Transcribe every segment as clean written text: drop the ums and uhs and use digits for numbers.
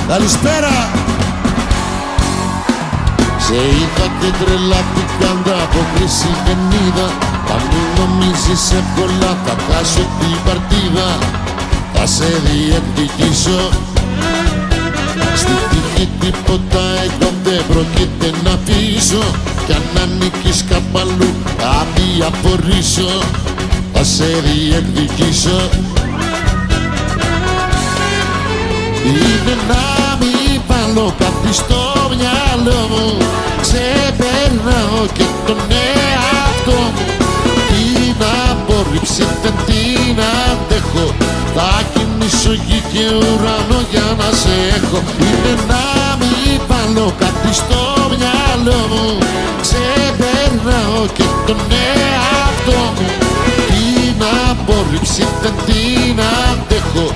Καλησπέρα. Σε είδα και τρελάθηκα, ανταπόκριση δεν είδα. Θα μην νομίζεις εύκολα, θα χάσω την παρτίδα. Θα σε διεκδικήσω. Στη τύχη τίποτα εγώ δεν πρόκειται να αφήσω. Κι αν ανήκεις κάπου αλλού, θα διαφορήσω. Θα σε διεκδικήσω. Είναι να μην βάλω κάτι στο μυαλό μου. Ξεπερνάω και τον εαυτό μου. Την απόρριψη δεν την αντέχω. Θα κινήσω γη και ουρανό για να σε έχω. Είναι να μην βάλω κάτι στο μυαλό μου. Ξεπερνάω και τον εαυτό μου. Την απόρριψη δεν την αντέχω.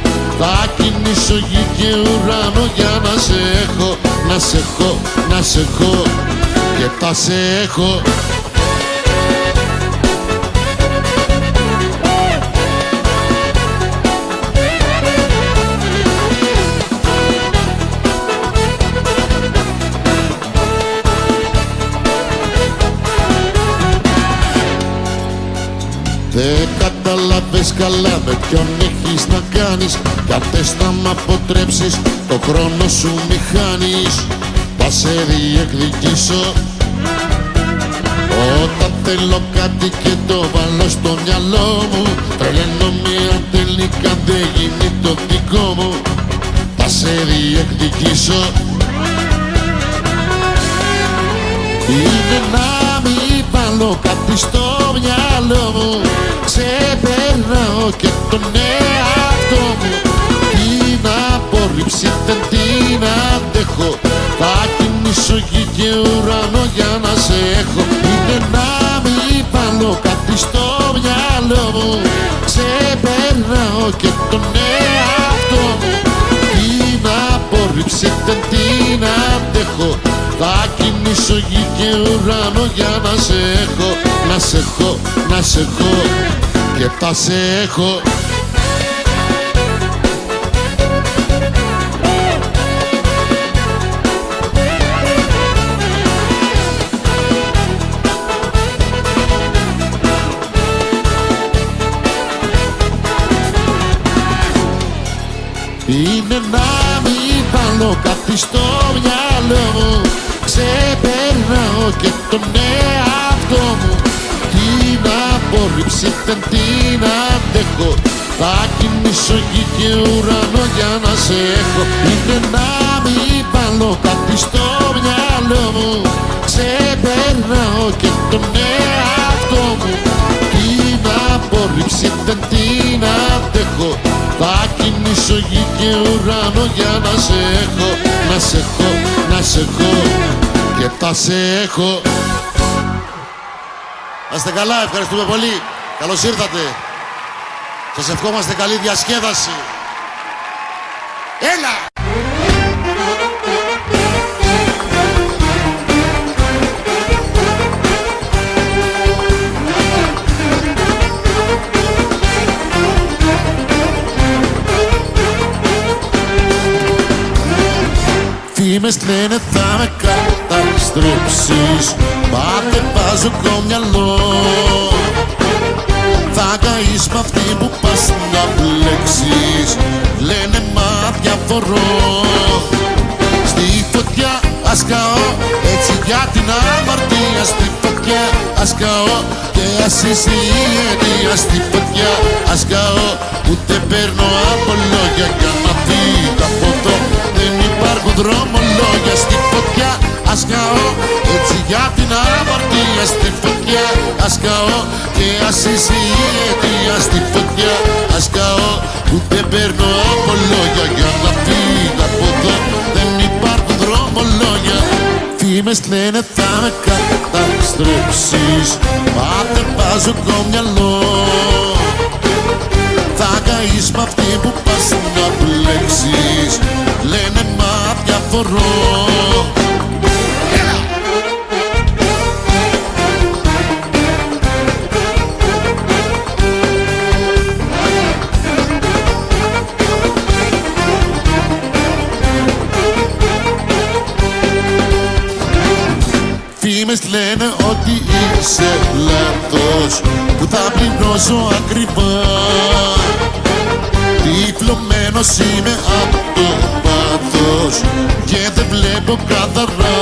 Θα κινήσω γη και ουρανό για να σε έχω. Να σε έχω, να σε έχω και θα σε έχω. Δεν καταλάβες καλά με ποιον έχεις να κάνεις. Κι αν θες να μ' αποτρέψεις, το χρόνο σου μη χάνεις. Θα σε διεκδικήσω. Όταν θέλω κάτι και το βάλω στο μυαλό μου, τρελαίνομαι αν τελικά δεν γίνει το δικό μου. Θα σε διεκδικήσω. Είναι να μην βάλω κάτι στο μυαλό μου. Ξεπερνάω και τον εαυτό μου. Την απόρριψη δεν την αντέχω. Θα κινήσω γη και ουρανό για να σε έχω. Είναι να μην βάλω κάτι στο μυαλό μου. Ξεπερνάω και τον εαυτό μου. Την απόρριψη δεν την αντέχω. Θα κινήσω γη και ουρανό για να σε έχω. Να σε έχω, να σε έχω και θα σε έχω. Είναι να μην βάλω κάτι στο μυαλό μου. Ξεπερνάω και τον εαυτό μου. Την απόρριψη δεν την αντέχω. Θα κινήσω γη και ουρανό για να σε έχω. Είναι να μην βάλω κάτι στο μυαλό μου. Ξεπερνάω και τον εαυτό μου. Την απόρριψη δεν την αντέχω. Θα κινήσω γη και ουρανό για να σε έχω. Να σε έχω, να σε έχω και θα σε έχω. Να είστε καλά, ευχαριστούμε πολύ. Καλώς ήρθατε. Σας ευχόμαστε καλή διασκέδαση. Έλα! Φήμες λένε θα με καταστρέψεις, μα δεν βάζω το μυαλό. Θα καείς μ' αυτή που πας να μπλέξεις. Λένε μα διαφορώ. Στη φωτιά ας καώ, έτσι για την αμαρτία. Στη φωτιά ας καώ και ας είσαι η αιτία. Στη φωτιά ας καώ, ούτε παίρνω από λόγια. Για να φύγω από εδώ δεν υπάρχουν δρομολόγια. Στη φωτιά ας καώ, έτσι για την αμαρτία. Στη φωτιά ας καώ και ας είσαι η αιτία. Στη φωτιά ας καώ, ούτε παίρνω από λόγια. Για να φύγω από εδώ δεν υπάρχουν δρομολόγια. Φήμες λένε θα με καταστρέψεις, μα δεν βάζω το μυαλό. Θα καείς μ' αυτή που πας να μπλέξεις. Λένε μα διαφορώ. Φήμες λένε ότι είσαι λάθος, που θα πληρώσω ακριβά. Τυφλωμένος είμαι απ' το πάθος και δεν βλέπω καθαρά.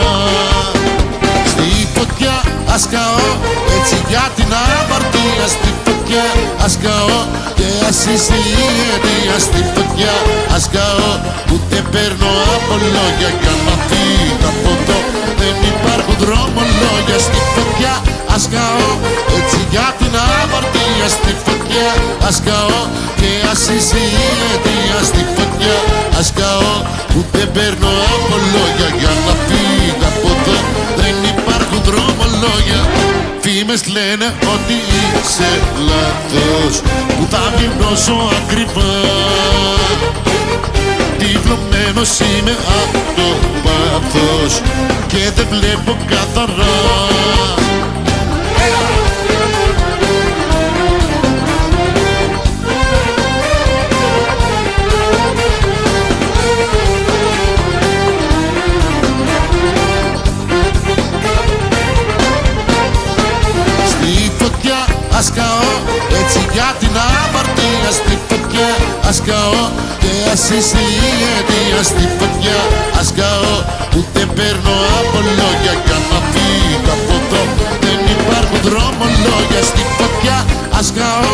Στη φωτιά ας καώ, έτσι για την αμαρτία. Στη φωτιά ας καώ και ας είσαι η αιτία. Στη φωτιά ας καώ, ούτε παίρνω από λόγια. Κι αν φύγω από εδώ δεν υπάρχουν δρομολόγια. Στη φωτιά ας καώ, έτσι για την αμαρτία. Στη φωτιά ας καώ και ας είσαι η αιτία. Στη φωτιά ας καώ, ούτε παίρνω από λόγια. Για να φύγω από εδώ δεν υπάρχουν δρομολόγια. Φήμες λένε ότι είσαι λάθος, που θα πληρώσω ακριβά. Τυφλωμένος είμαι απ' το πάθος και δεν βλέπω καθαρά. Ας καώ, έτσι για την αμαρτία. Στη φωτιά ας καώ και ας είσαι η αιτία. Στη φωτιά ας καώ, ούτε παίρνω από λόγια. Κι αν φύγω από εδώ δεν υπάρχουν δρομολόγια. Στη φωτιά ας καώ,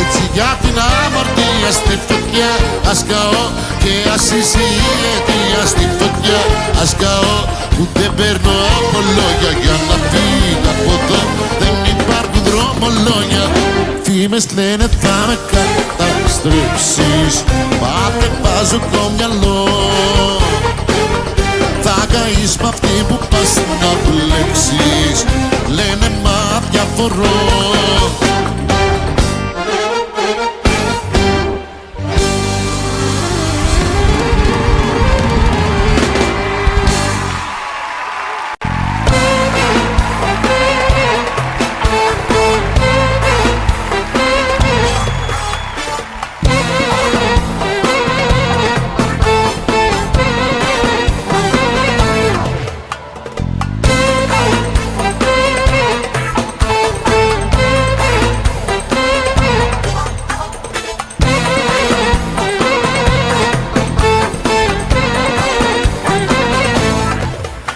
έτσι για την αμαρτία. Στη φωτιά ας καώ και ας είσαι η αιτία. Στη φωτιά ας καώ, ούτε παίρνω από λόγια. Για να φύγω από εδώ δεν υπάρχουν δρομολόγια. Φήμες λένε θα με καταστρέψεις, πάτε βάζω το μυαλό. Θα καείς μ' αυτή που πας να μπλέξεις, λένε μα διαφορώ.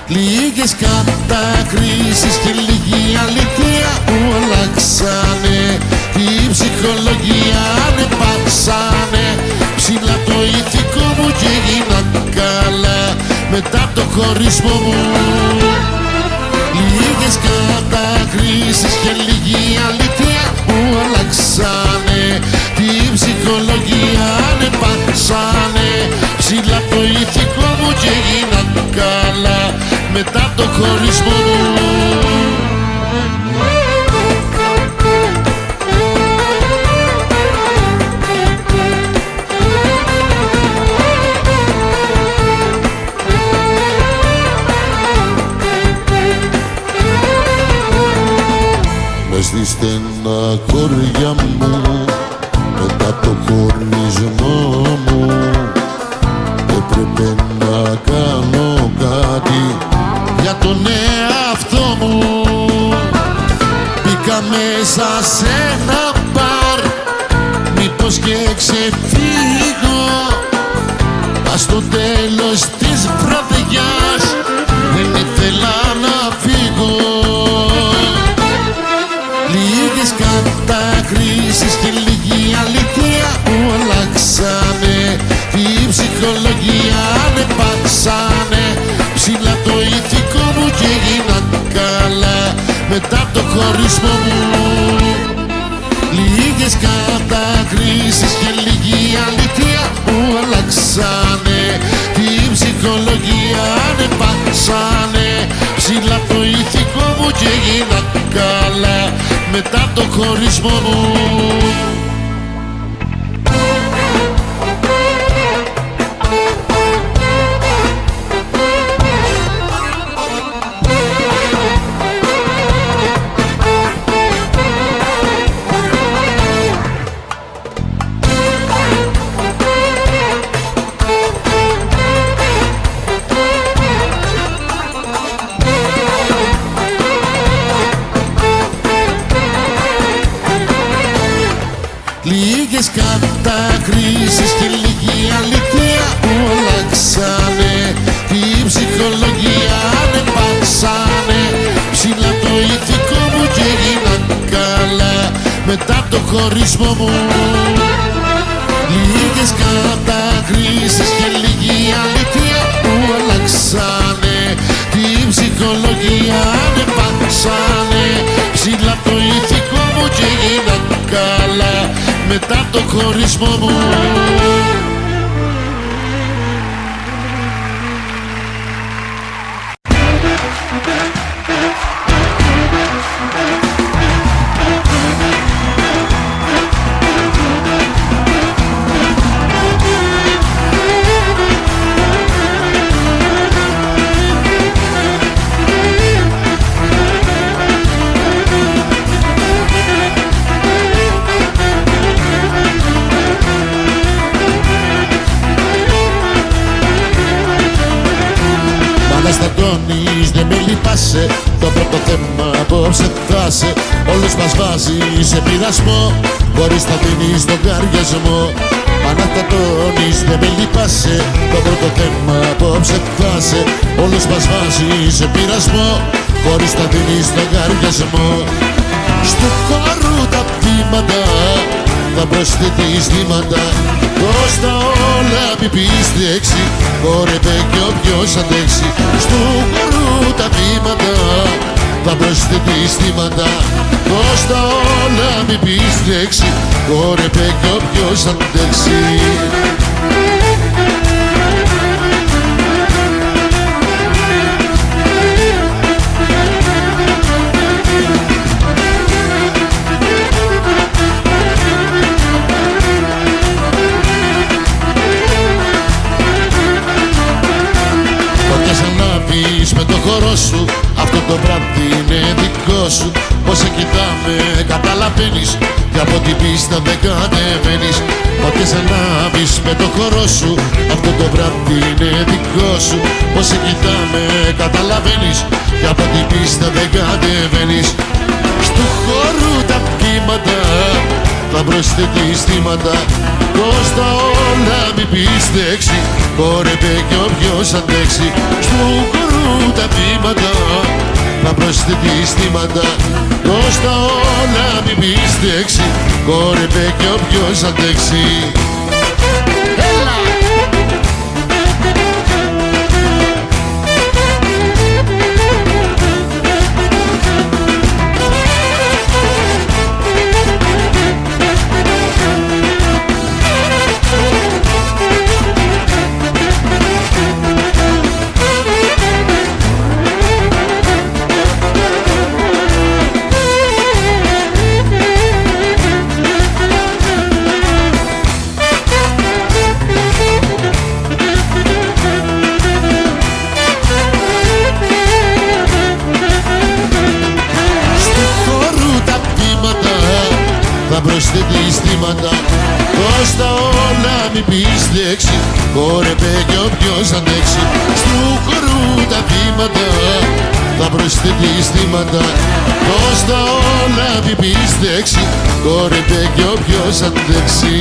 Λίγες κατακρίσεις και λίγη αλήθεια που αλλάξανε. Η ψυχολογία ανεπάξανε. Ψηλά το ηθικό μου και έγινα καλά μετά το χωρισμό μου. Λίγες κατακρίσεις και λίγη αλήθεια που αλλάξανε. Η ψυχολογία ανεπάξανε. Ψηλά το ηθικό μου και έγινα καλά μετά το χωρισμό μου. Μες στη στεναχώρια μου, μετά το χωρισμό μου, έπρεπε να κάνω κάτι για τον εαυτό μου. Μπήκα μέσα σε ένα μπαρ, μήπως και ξεφύγω. Ας το τέλος της βραδιάς δεν ήθελα να φύγω. Λίγες κατακρίσεις και λίγη αλήθεια που αλλάξανε. Η ψυχολογία ανεπάξανε. Ψηλά το ηθικό μου και έγινα καλά μετά το χωρισμό μου. Λίγες κατακρίσεις και λίγη αλήθεια που αλλάξανε. Η ψυχολογία ανεπάξανε. Ψηλά το ηθικό μου και έγινα καλά μετά το χωρισμό μου. χωρισμό μου. Λίγες κατακρίσεις και λίγη αλήθεια που αλλάξανε την ψυχολογία, ανεβάσανε ψηλά το ηθικό μου και έγινα καλά μετά το χωρισμό μου. Αναστατώνεις, δεν με λυπάσαι. Το πρώτο θέμα απόψε φτάσε. Όλους μας βάζει σε πειρασμό, χωρίς θα δίνεις τον καριασμό. Αναστατώνεις, δεν με λυπάσαι. Το πρώτο θέμα απόψε φτάσε. Όλους μας βάζει σε πειρασμό, χωρίς θα δίνεις τον καριασμό. Στου χώρου τα βήματα θα προσθέτεις θύματα. Πώς τα όλα μη πεις λέξη, χόρευε κι όποιος αντέξει. Στου χώρου τα βήματα θα προσθέτεις θύματα. Πώς τα όλα μη πεις λέξη, χόρευε κι όποιος αντέξει. Με το χώρο σου, αυτό το βράδυ είναι δικό σου. Πως σε κοιτάμε καταλαβαίνεις, κι από την πίστα δεν κατεβαίνεις. Ό,τι ανάβεις με το χώρο σου, αυτό το βράδυ είναι δικό σου. Πως σε κοιτάμε καταλαβαίνεις, κι από την πίστα δεν κατεβαίνεις. Στου χώρου τα κύματα θα προσθέτεις θύματα. Πώς τα όλα μη πεις λέξη, χόρευε κι όποιος αντέξει. Στου χώρου τα βήματα θα προσθέτεις θύματα. Πώς τα όλα μη πεις λέξη, χόρευε κι όποιος αντέξει. Έλα! Προσθέτεις θύματα. Πώς τα όλα μη πεις λέξη, χόρευε κι όποιος αντέξει. Στου χορού τα βήματα θα προσθέτεις θύματα. Πώς τα όλα μη πεις λέξη, χόρευε κι όποιος αντέξει.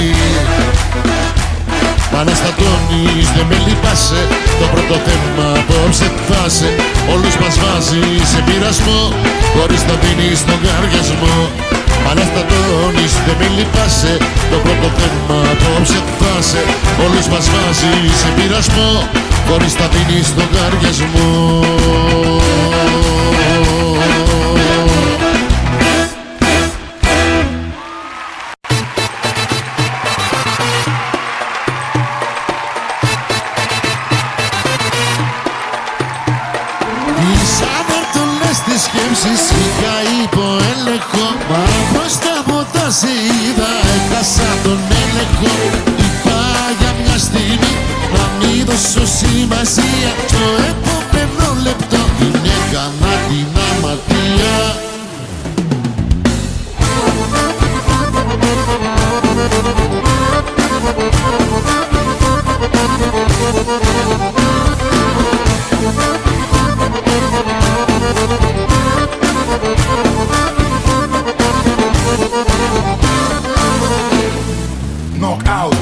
Αναστατώνεις, δεν με λυπάσαι. Το πρώτο θέμα απόψε φτάσε. Όλους μας βάζει σε πειρασμό, χωρίς να δίνεις τον καριασμό. Αναστατώνεις, δεν με λυπάσαι. Το πρώτο θέμα απόψε φτάσε. Όλους μας βάζει σε πειρασμό, χωρίς να δίνεις τον καριασμό. Τις σκέψεις είχα υπό έλεγχο, μα μπροστά από τα σε είδα, έχασα τον έλεγχο. Είπα για μια στιγμή να μην δώσω σημασία, στο επόμενο λεπτό την έκανα την αμαρτία. Knockout.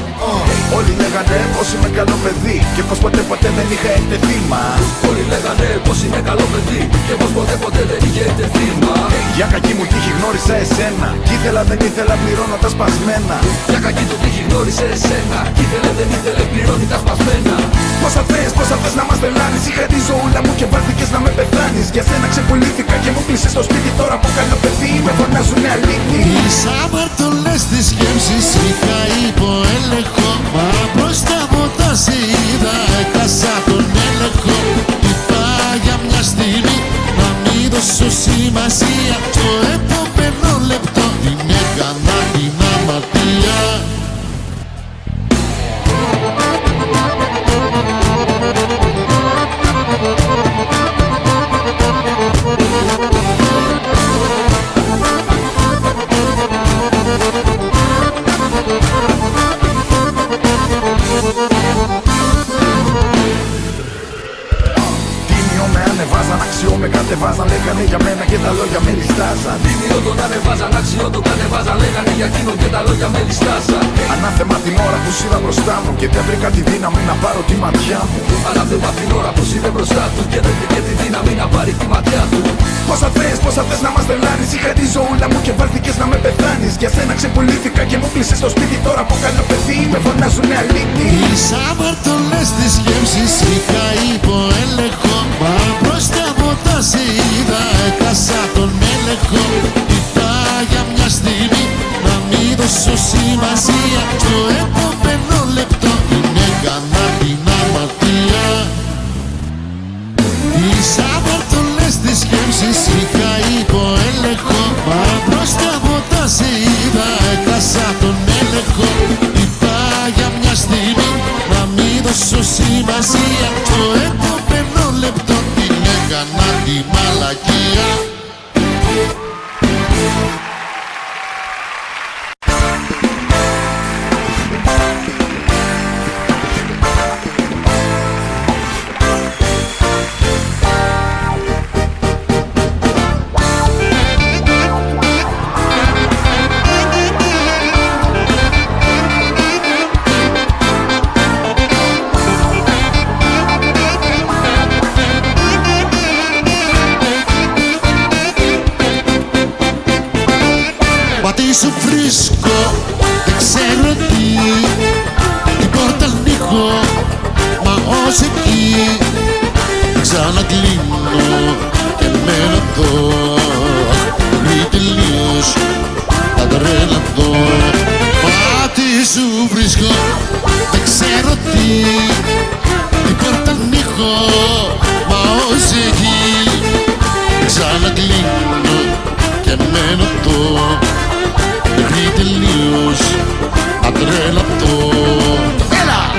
Όλοι λέγανε πως είμαι καλό παιδί και πως ποτέ δεν είχα εκτεθεί μα. Όλοι λέγανε πως είναι καλό παιδί και πως ποτέ δεν είχε εκτεθεί μα. Για κακή μου τύχη γνώρισα εσένα κι ήθελα δεν ήθελα πληρώνω τα σπασμένα. Για κακή του τύχη γνώρισε εσένα κι ήθελε δεν ήθελε πληρώνει τα σπασμένα. Πόσα θες να μας τρελάνεις. Είχα τη ζωούλα μου και βάλθηκες να με πεθάνεις. Για σένα ξεπουλήθηκα και μου κλείσες στο σπίτι. Τώρα που καλό παιδί με φωνάζουνε αλήτη. Τις αμαρτωλές της σκέψεις είχα υπό έλεγχο. Μα μπροστά από τα είδα έκασα τον έλεγχο. Είπα για μια στιγμή να μην δώσω σημασία. Στο επόμενο λεπτό την έκανα την αμαρτία. Τίμιο με ανεβάζαν, αξιό με κατεβάζαν. Λέγανε για μένα και τα λόγια με ληστάζαν. Τίμιο τον ανεβάζαν, αξιό τον κατεβάζαν. Λέγανε για εκείνον και τα λόγια με ληστάζαν. Ανάθεμα την ώρα που είδα μπροστά μου και δεν βρήκα τη δύναμη να πάρω τη ματιά μου. Ανάθεμα την ώρα που είδε μπροστά του και δεν βρήκε τη δύναμη να πάρει τη ματιά του. Πόσα θες να μας τρελάνεις. Είχα τη ζωούλα μου και βάλθηκες να με πεθάνεις. Για σένα ξεπουλήθηκα και μου κλείσες στο σπίτι. Τώρα που καλό παιδί με φωνάζουνε αλήτη. Τις αμαρτωλές της σκέψης είχα υπό έλεγχο. Μα μπροστά από τα είδα έκασα τον έλεγχο. Είπα για μια στιγμή να μην δώσω σημασία. Στο επόμενο λεπτό την έκανα την αμαρτία. Τις αμαρτωλές της σκέψης είχα υπό έλεγχο. Μα μπροστά από τα είδα έκασα τον έλεγχο. Είπα για μια στιγμή να μην δώσω σημασία. Στο επόμενο λεπτό την έκανα τη μαλακία. Μα τι σου βρίσκω, δεν ξέρω τι. Την πόρτα ανοίγω, μα ως εκεί ξανακλίνω και μένω εδώ. Μη τελείως, θα τρελαθώ. Μα τι σου βρίσκω, δεν ξέρω τι. Την πόρτα ανοίγω, μα ως εκεί ξανακλίνω και μένω εδώ. Μέχρι τελείως ατρέλαπτο. Έλα!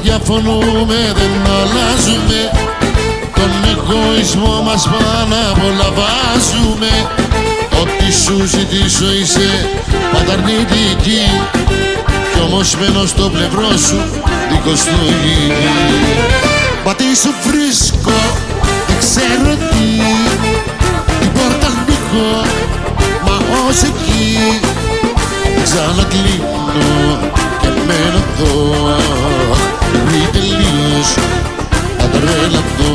Διαφωνούμε, δεν αλλάζουμε. Τον εγωισμό μας πάνω απ' όλα βάζουμε. Ό,τι σου ζητήσω είσαι πάντα αρνητική. Κι όμως μένω στο πλευρό σου δίχως το γη. Μα τι σου βρίσκω, δεν ξέρω τι. Την πόρτα ανοίγω, μα ως εκεί ξανακλίνω και μένω εδώ. Μη τελείως ατρέλαθω.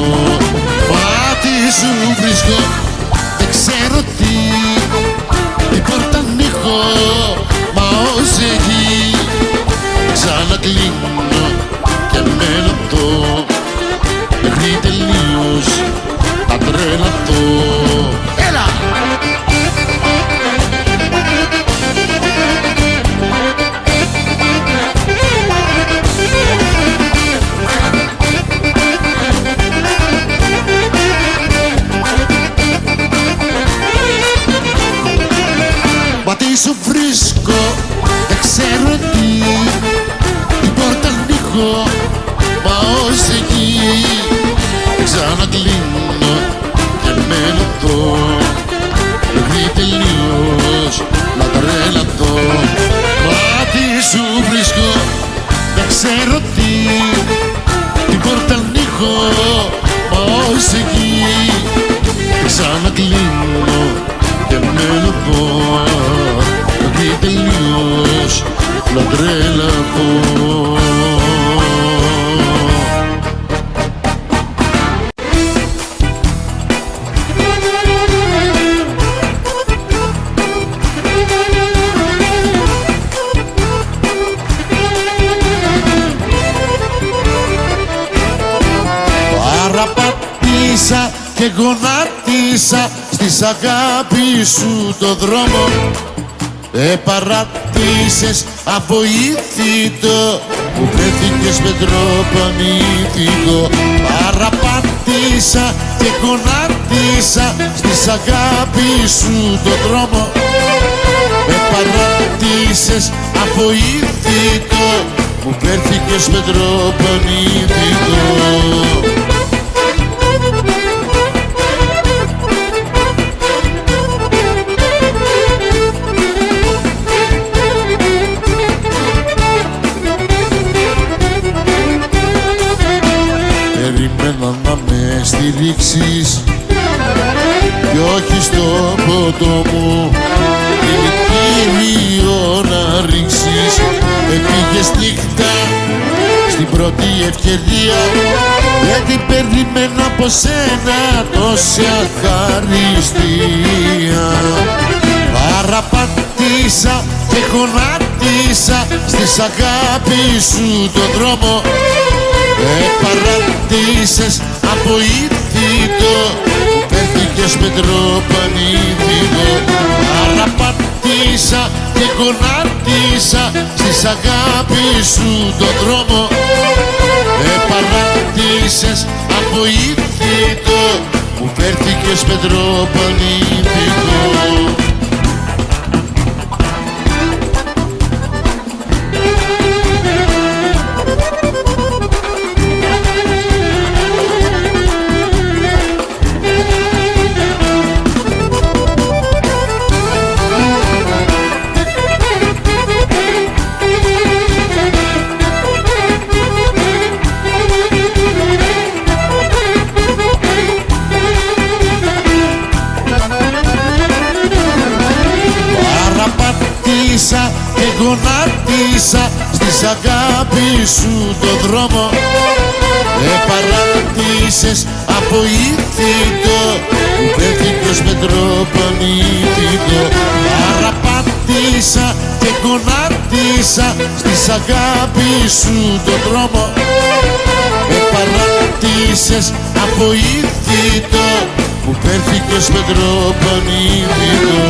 Μα τι σου βρίσκω, δεν ξέρω τι. Την πόρτα ανοίγω, μα ως εκεί ξανακλίνω και μένω εδώ. Μέχρι τελείως ατρέλαθω. Έλα! Μα τι σου βρίσκω, δεν ξέρω τι. Την πόρτα ανοίγω, μα ως εκεί Μα ως εκεί ξανακλίνω και μένω εδώ ότι τελείως να τρελαθώ. Παραπατήσα και γονάτισα στις αγάπη σου το δρόμο. Παρατήσες αβοήθητο που βρέθηκες με τρόπο ανήθικο. Παραπατήσα και γονάτισα στις αγάπη σου το δρόμο. Παρατήσες αβοήθητο που βρέθηκες με τρόπο ανήθικο. Περίμενα να με στηρίξεις κι όχι στο ποτό μου δηλητήριο να ρίξεις. Έφυγες νύχτα στην πρώτη ευκαιρία, γιατί περίμενα από σένα τόση ευχαριστία. Παραπατήσα και γονάτισα στις αγάπη σου το δρόμο. Παρατήσες αβοήθητο που πέφτηκες με τρόπο ανήθικο. Παραπατήσα και γονάτισα στις αγάπη σου το δρόμο. Παρατήσες αβοήθητο που πέφτηκες με τρόπο ανήθικο. Παραπατήσα και γονάτισα στις αγάπη σου το δρόμο. Παρατήσες αβοήθητο που βρέθηκες με τρόπο ανήθικο. Παραπατήσα και γονάτισα στις αγάπη σου το δρόμο. Παρατήσες αβοήθητο που βρέθηκες με τρόπο ανήθικο.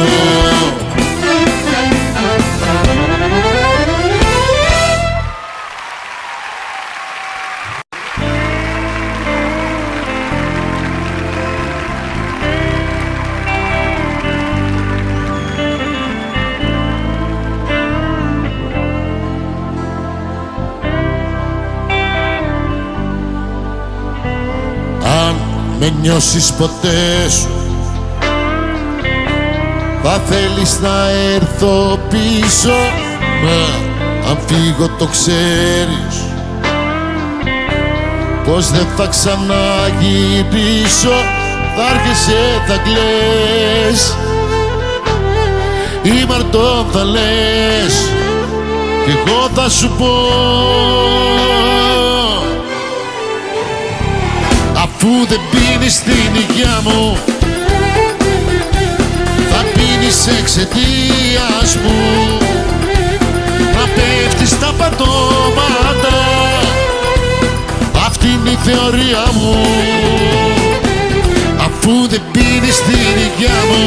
Με νιώσεις ποτέ σου θα θέλεις να έρθω πίσω. Μα αν φύγω το ξέρεις πως δεν θα ξαναγυρίσω. Θα έρχεσαι, θα κλαις, ή μαρτώ θα λες κι εγώ θα σου πω. Αφού δεν πίνεις την υγειά μου, θα πίνεις εξαιτίας μου. Να πέφτεις στα πατώματα, αυτή είναι η θεωρία μου. Αφού δεν πίνεις την υγειά μου,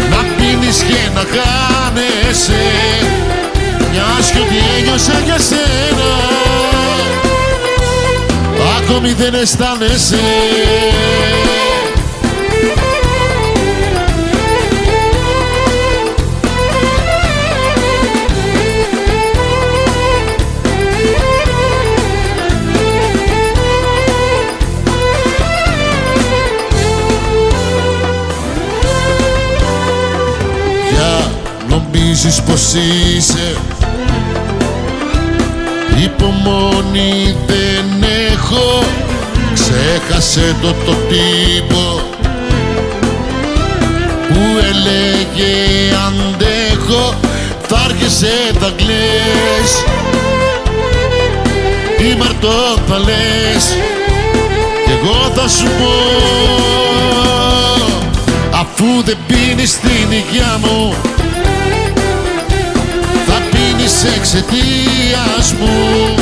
να πίνεις και να χάνεσαι, μιας κι ό,τι ένιωσα για σένα ακόμη δεν αισθάνεσαι. Πια νομίζεις πως είσαι, υπομονή δεν έχω. Ξέχασε το τύπο που έλεγε αντέχω, θα έρχεσαι θα κλαις, τι μαρτώ θα λες, κι εγώ θα σου πω, αφού δεν πίνεις την υγειά μου, θα πίνεις εξαιτίας μου,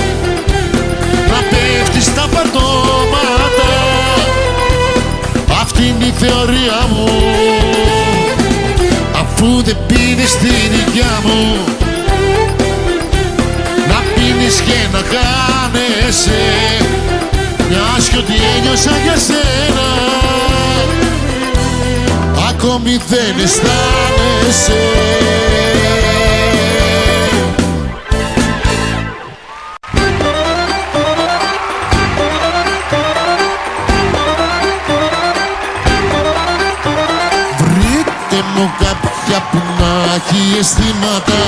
να πέφτεις στα παρτώματα, αυτή είναι η θεωρία μου. Αφού δεν πίνεις την υγειά μου, να πίνεις και να χάνεσαι, μιας κι ό,τι ένιωσα για σένα ακόμη δεν αισθάνεσαι. Μου κάποια που να έχει αισθήματα,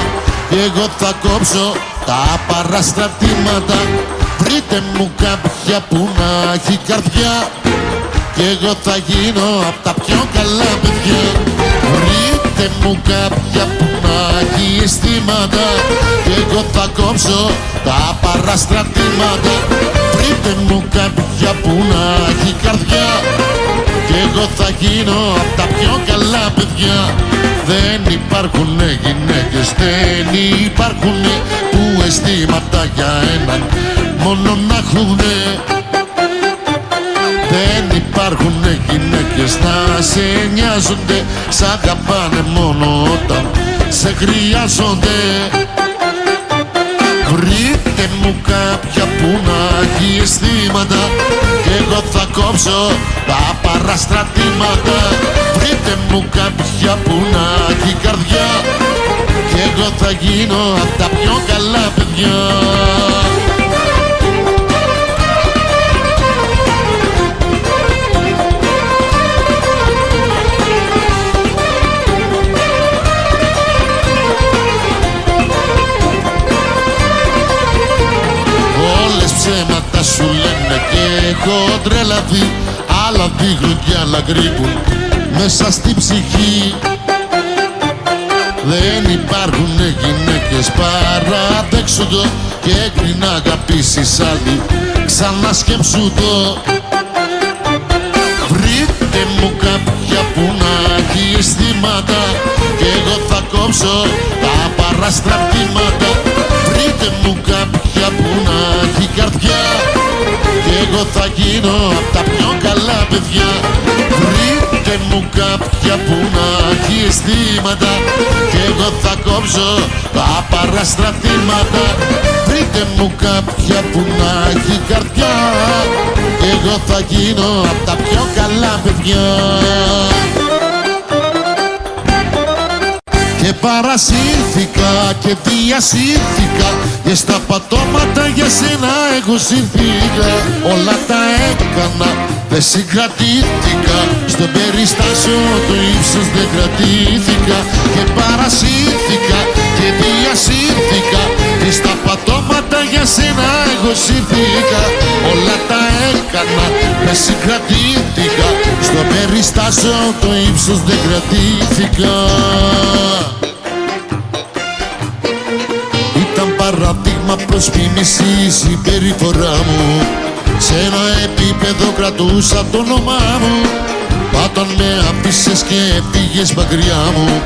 κι εγώ θα κόψω τα παραστρατήματα. Βρείτε μου κάποια που να έχει καρδιά, κι εγώ θα γίνω απ' τα πιο καλά παιδιά. Βρείτε μου κάποια που να έχει αισθήματα, κι εγώ θα κόψω τα παραστρατήματα. Βρείτε μου κάποια που να έχει καρδιά, κι εγώ θα γίνω απ' τα πιο καλά παιδιά. Δεν υπάρχουνε γυναίκες, δεν υπάρχουνε που αισθήματα για έναν μόνο να έχουνε. Δεν υπάρχουνε γυναίκες να σε νοιάζονται, σ' αγαπάνε μόνο όταν σε χρειάζονται. Βρείτε μου κάποια που να έχει αισθήματα, κι εγώ θα κόψω τα παραστρατήματα. Βρείτε μου κάποια που να έχει καρδιά, κι εγώ θα γίνω απ' τα πιο καλά παιδιά. Ψέματα σου λένε και έχω τρελαθεί, άλλα δείχνουν κι άλλα κρύβουν μέσα στην ψυχή. Δεν υπάρχουνε γυναίκες, παραδέξου το, και πριν αγαπήσεις άλλη ξανασκέψου το. Βρείτε μου κάποια που να έχει αισθήματα, κι εγώ θα κόψω τα παραστρατήματα. Βρείτε μου κάποια που να έχει καρδιά, κι εγώ θα γίνω απ' τα πιο καλά παιδιά. Βρείτε μου κάποια που να έχει αισθήματα, κι εγώ θα κόψω τα παραστρατήματα. Βρείτε μου κάποια που να έχει καρδιά, κι εγώ θα γίνω απ' τα πιο καλά παιδιά. Και παρασύρθηκα και διασύρθηκα, και στα πατώματα για σένα εγώ σύρθηκα. Όλα τα έκανα, δεν συγκρατήθηκα, στο περιστάσιο το ύψος δεν κρατήθηκα. Και παρασύρθηκα και διασύρθηκα, και στα πατώματα για σένα εγώ σύρθηκα. Όλα τα έκανα, δεν συγκρατήθηκα, στο περιστάσιο το ύψος δεν κρατήθηκα. Ήταν παράδειγμα προς μίμησης η συμπεριφορά μου, σε ένα επίπεδο κρατούσα το όνομά μου. Όταν με άφησες και έφυγες μακριά μου,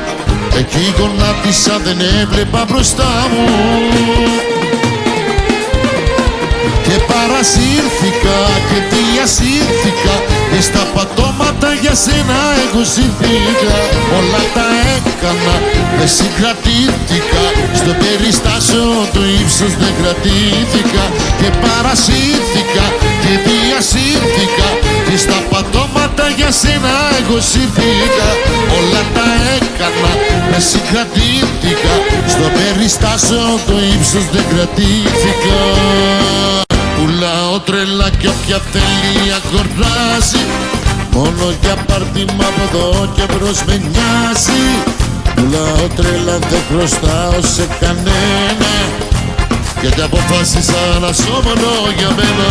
εκεί γονάτισα, δεν έβλεπα μπροστά μου. Και παρασύρθηκα και διασύρθηκα, και στα πατώματα για σένα εγώ σύρθηκα. Όλα τα έκανα, δεν συγκρατήθηκα, στο περιστάσιο το ύψος δεν κρατήθηκα. Και παρασύρθηκα και διασύρθηκα, και στα πατώματα για σένα εγώ σύρθηκα. Όλα τα έκανα, δεν συγκρατήθηκα, στο περιστάσιο το ύψος δεν κρατήθηκα. Πουλάω τρελά κι όποια θέλει ακορδάζει, μόνο για πάρτιμα από εδώ και μπρος με νοιάζει. Πουλάω τρελά, δεν χρωστάω σε κανένα, γιατί αποφάσισα να ζω μόνο για μένα.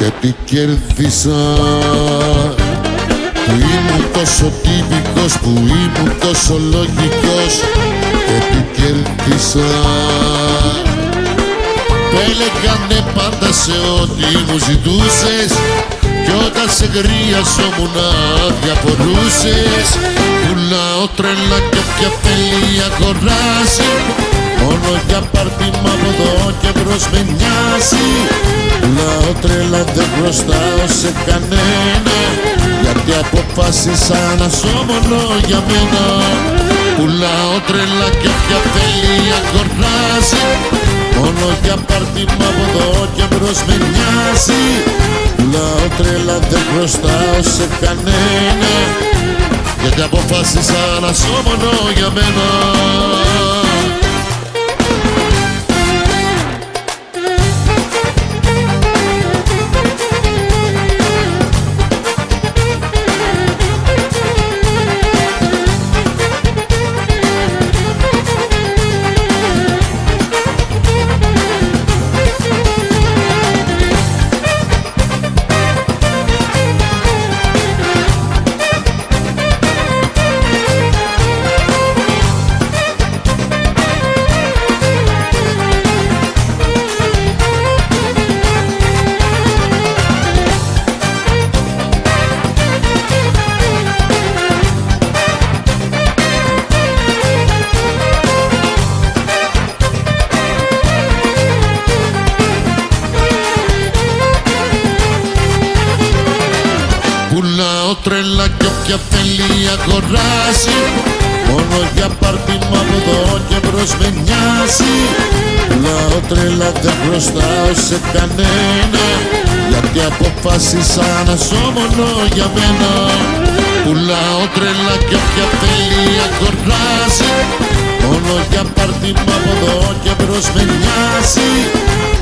και τι κέρδισα. Που ήμουν τόσο τύπικος, που ήμουν τόσο λογικός και τι κέρδισα. Που έλεγανε πάντα σε ό,τι μου ζητούσες κι όταν σε γρίαζόμουν να διαφορούσες. Πουλάω τρέλα και όποια θέλει αγοράζει, μόνο για πάρτιμα από εδώ και μπρος με νοιάζει. Πουλάω τρέλα, δεν χρωστάω σε κανένα, γιατί αποφάσισα να ζω μόνο για μένα. Πουλάω τρέλα και όποια θέλει αγοράζει, μόνο για πάρτιμα από εδώ και μπρος με νοιάζει. Πουλάω τρέλα, δεν χρωστάω σε κανένα, γιατί αποφάσισα να ζω μόνο για μένα. Πουλάω τρέλα κι όποια θέλει αγοράζει, μόνο για πάρτιμα από εδώ και μπρος με νοιάζει. Πουλάω τρέλα, δεν χρωστάω σε κανένα, γιατί αποφάσισα να ζω μόνο για μένα. Πουλάω τρέλα κι όποια θέλει αγοράζει, μόνο για πάρτιμα από εδώ και μπρος με νοιάζει.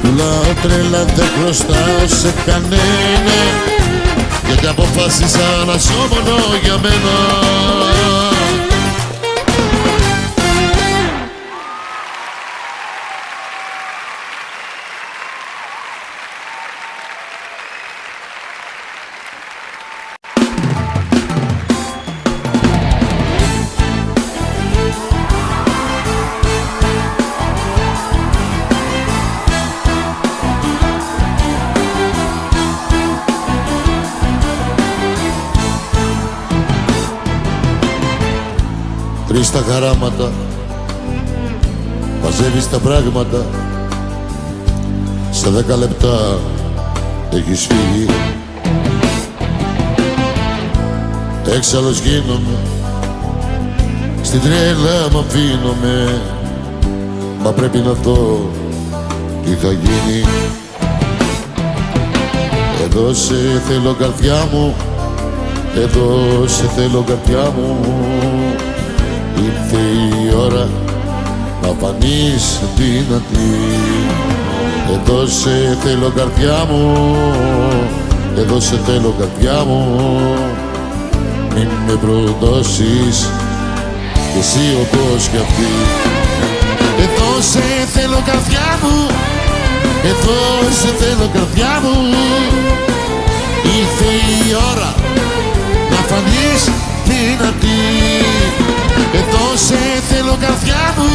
Πουλάω τρέλα, δεν χρωστάω σε κανένα, γιατί αποφάσισα να ζω μόνο για μένα. Τρεις τα χαράματα, μαζεύεις τα πράγματα, σε 10 λεπτά έχεις φύγει. Έξαλλος γίνομαι, στην τρέλα μ' αφήνομαι, μα πρέπει να δω τι θα γίνει. Εδώ σε θέλω καρδιά μου, εδώ σε θέλω καρδιά μου. Ήρθε η ώρα να φανείς δυνατή. Εδώ σε θέλω καρδιά μου, εδώ σε θέλω καρδιά μου. Μην με προδώσεις κι εσύ όπως κι αυτή. Εδώ σε θέλω καρδιά μου, εδώ σε θέλω καρδιά μου. Ήρθε η ώρα να φανείς δυνατή. Εδώ σε θέλω καρδιά μου,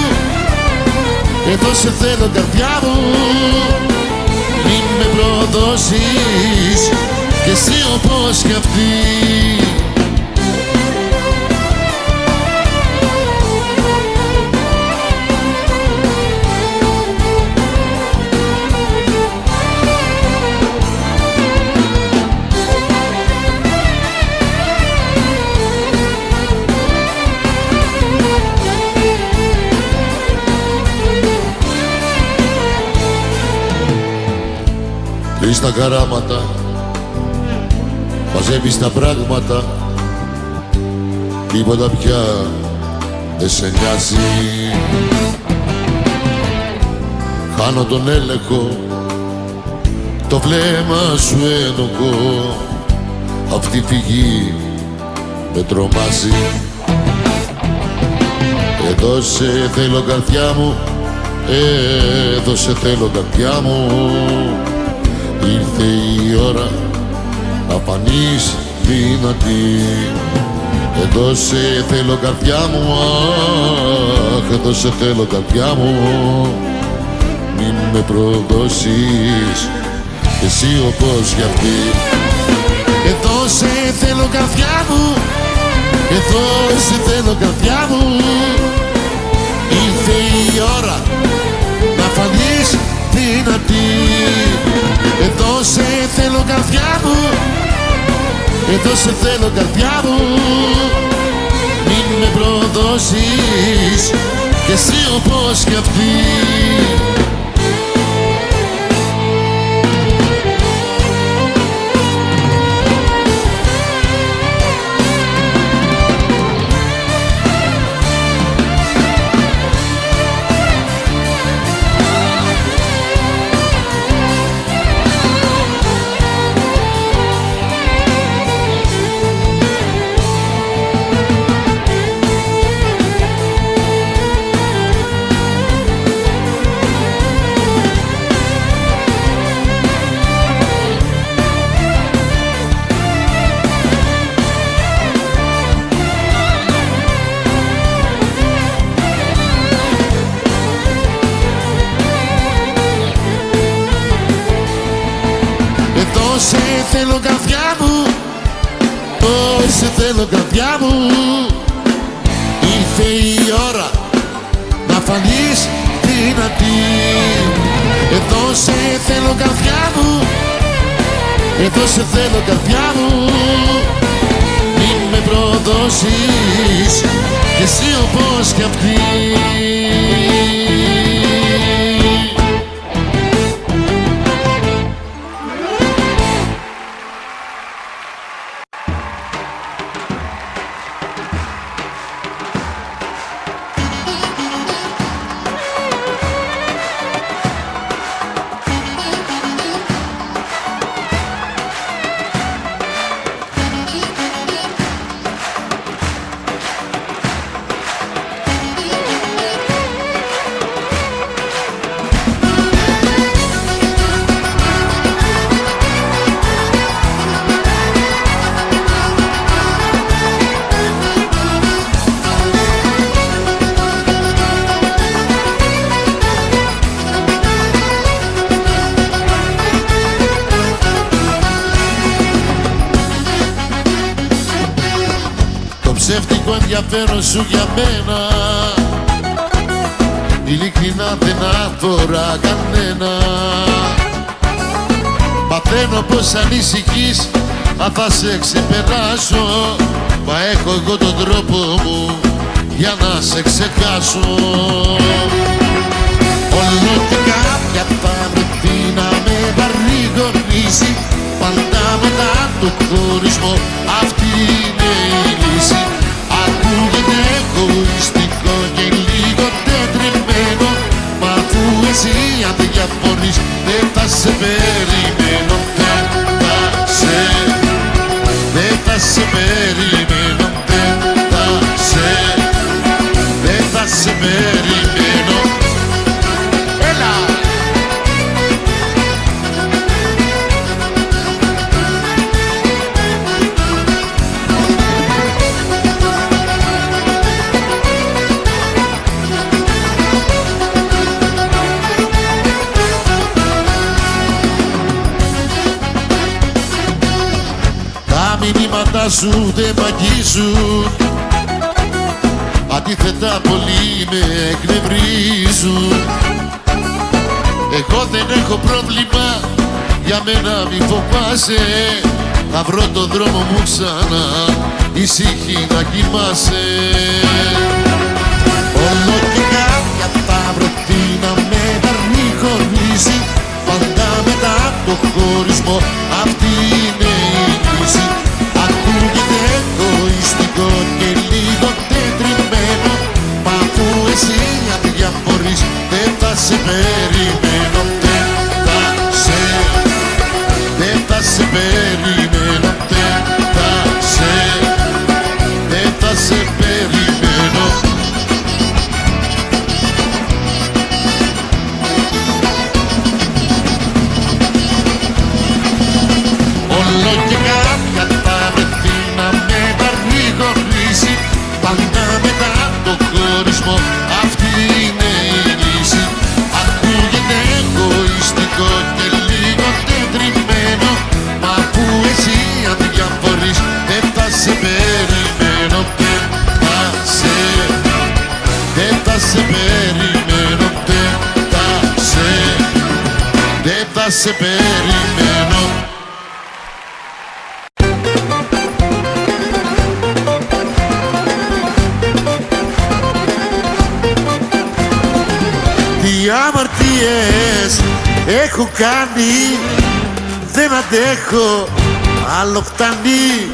εδώ σε θέλω καρδιά μου. Μην με προδώσεις κι εσύ όπως κι αυτή. Τρεις τα χαράματα, μαζεύεις τα πράγματα, τίποτα πια δεν σε νοιάζει. Χάνω τον έλεγχο, το βλέμμα σου ενοχώ, αυτή η φυγή με τρομάζει. Εδώ σε θέλω καρδιά μου, εδώ σε θέλω καρδιά μου. ήρθε η ώρα να φανείς δυνατή. Εδώ σε θέλω καρδιά μου, αχ, εδώ σε θέλω καρδιά μου. Μην με προδώσεις κι εσύ όπως κι αυτή. Εδώ σε θέλω καρδιά μου, εδώ σε θέλω καρδιά μου. Ήρθε η ώρα να φανείς δυνατή. Εδώ σε θέλω καρδιά μου, εδώ σε θέλω καρδιά μου. Μην με προδώσεις κι εσύ όπως κι αυτή. Σε θέλω καρδιά μου, σε θέλω καρδιά μου. Ήρθε η ώρα να φανείς δυνατή. Εδώ σε θέλω καρδιά μου, εδώ σε θέλω καρδιά μου. Μην με προδώσεις κι εσύ όπως κι αυτή. Ψεύτικο ενδιαφέρον σου για μένα ειλικρινά δεν αφορά κανένα. Παθαίνω πως ανησυχείς αν θα σε ξεπεράσω, μα έχω εγώ τον τρόπο μου για να σε ξεχάσω. Όλο και κάποια θα βρεθεί να με παρηγορήσει, πάντα μετά το χωρισμό αυτή είναι η λύση. Ακούγεται εγωιστικό και λίγο τετριμένο, μα αφού εσύ αν δεν διαφωνείς δεν θα σε περιμένω. Δεν θα σε περιμένω, δεν θα σε περιμένω. Έλα! Μηνύματα σου δεν μ' αγγίζουν, αντίθετα πολύ με εκνευρίζουν. Εγώ δεν έχω πρόβλημα, για μένα μη φοβάσαι. Θα βρω το δρόμο μου ξανά, ησύχη να κοιμάσαι. Όλο και κάποια θα βρεθεί να με παρηγορήσει, πάντα μετά το χωρισμό αυτή είναι η λύση. Ακούγεται εγωιστικό και λίγο τετριμένο, μα αφού εσύ αν διαφορείς δεν θα σε περιμένω. Δεν θα σε περιμένω, δεν θα σε περιμένω. περιμένω. Τι αμαρτίες έχω κάνει, δεν αντέχω, άλλο φτάνει.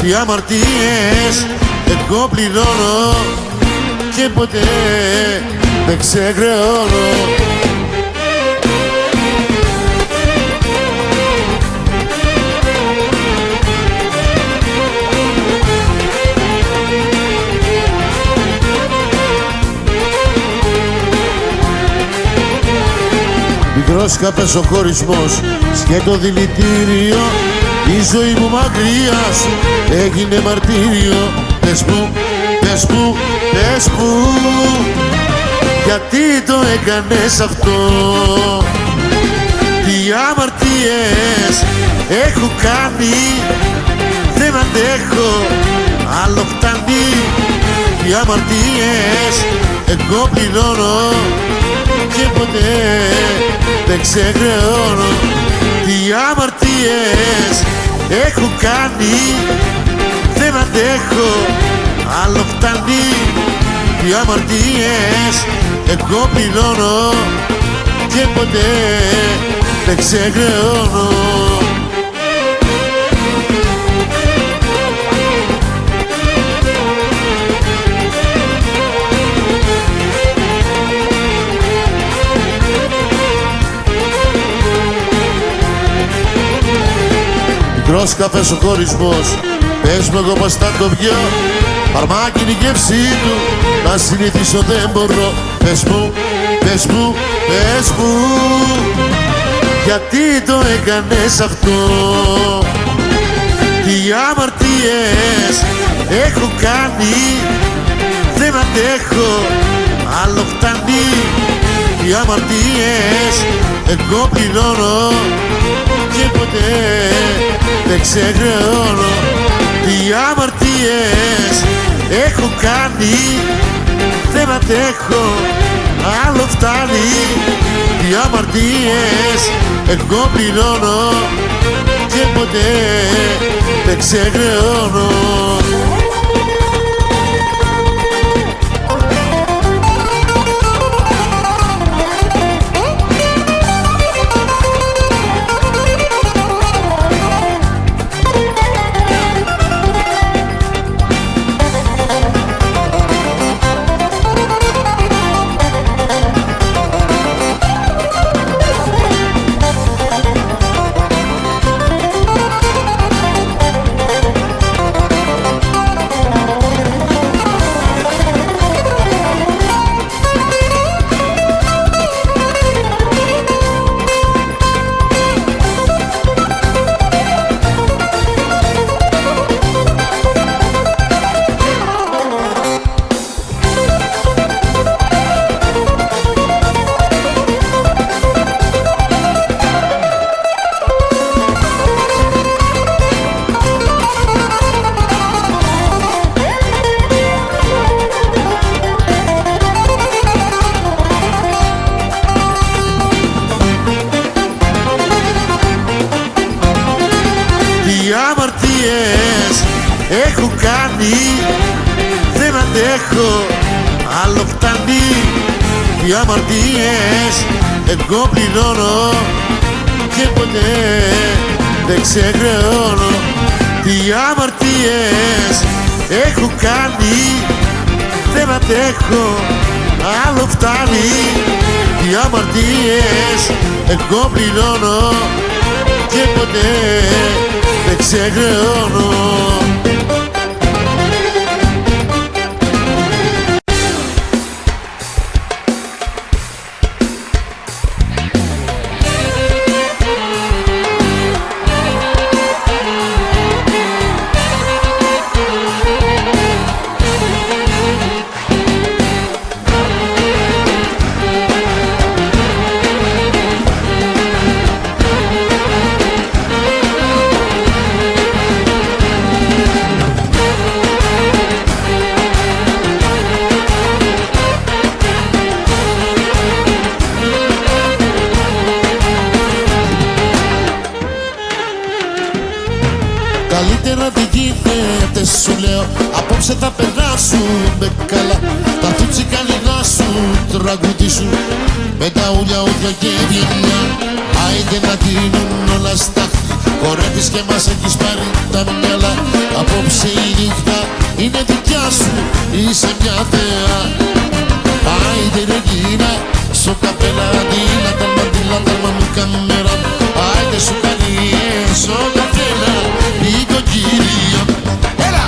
Τι αμαρτίες εγώ πληρώνω και ποτέ δεν ξεχρεώνω. Μικρός καπές ο χωρισμός, σκέτο δηλητήριο. Η ζωή μου μακριά σου έγινε μαρτύριο. Πες μου, πες μου, πες μου, γιατί το έκανες αυτό. Τι αμαρτίες έχω κάνει, δεν αντέχω, άλλο φτάνει. Τι αμαρτίες εγώ πληρώνω και ποτέ δεν ξεχρεώνω. Τι αμαρτίες έχω κάνει, δεν αντέχω, άλλο φτάνει. Τι αμαρτίες εγώ πληρώνω και ποτέ δεν ξεχρεώνω. Μικρός καφές ο χωρισμός, πες μου εγώ πως θα το πιω. Φαρμάκι είναι η γεύση του, να συνηθίσω δεν μπορώ. Πες μου, πες μου, πες μου, γιατί το έκανες αυτό. Τι αμαρτίες έχω κάνει, δεν αντέχω, άλλο φτάνει. Τι αμαρτίες εγώ πληρώνω και ποτέ δεν ξεχρεώνω. Τι αμαρτίες έχω κάνει, δεν αντέχω, άλλο φτάνει. Τι αμαρτίες εγώ πληρώνω και ποτέ δεν ξεχρεώνω. Έχω κάνει, δεν αντέχω, άλλο φτάνει. Τι αμαρτίες εγώ πληρώνω και ποτέ δεν ξεχρεώνω. Τι αμαρτίες έχω κάνει, δεν αντέχω, άλλο φτάνει. Τι αμαρτίες εγώ πληρώνω και ποτέ δεν ξεχρεώνω. καλύτερα δεν γίνεται σου λέω. Απόψε θα περάσουμε καλά. Θα του τσικαλινά σου τραγουδίσουν με τα ούλια ούλια και βιολιά. Άιντε να γίνουν όλα στάχτη. Χορεύεις και μας έχεις πάρει τα μυαλά. Απόψε η νύχτα είναι δικιά σου, είσαι μια θεά. Άιντε ρε γύρα στο καπέλα, αντίλα ταρμα μου καμέρα. Άιντε σου καλή στο καπέλα, νοικοκυρία. Έλα!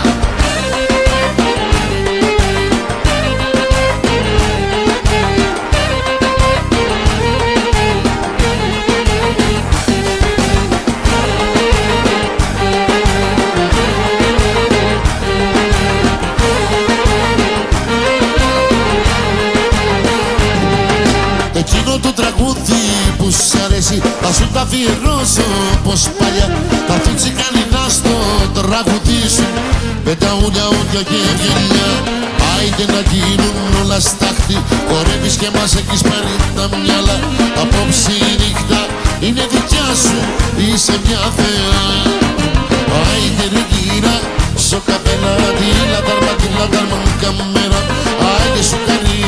Εκείνο το τραγούδι που σ' αρέσει θα σου τα αφιερώσω πως παλιά. Θα του τσικαλινά στο τραγουδίσουν με τα ούλια ούλια και γελιά. Άιντε να γίνουν όλα στάχτη. Χορεύεις και μας έχεις πάρει τα μυαλά. Απόψε η νύχτα είναι δικιά σου, είσαι μια θεά. Άιντε ρε γύρα στο καπέλα, αντίλα ταρμα μου καμέρα. Άιντε σου κάνει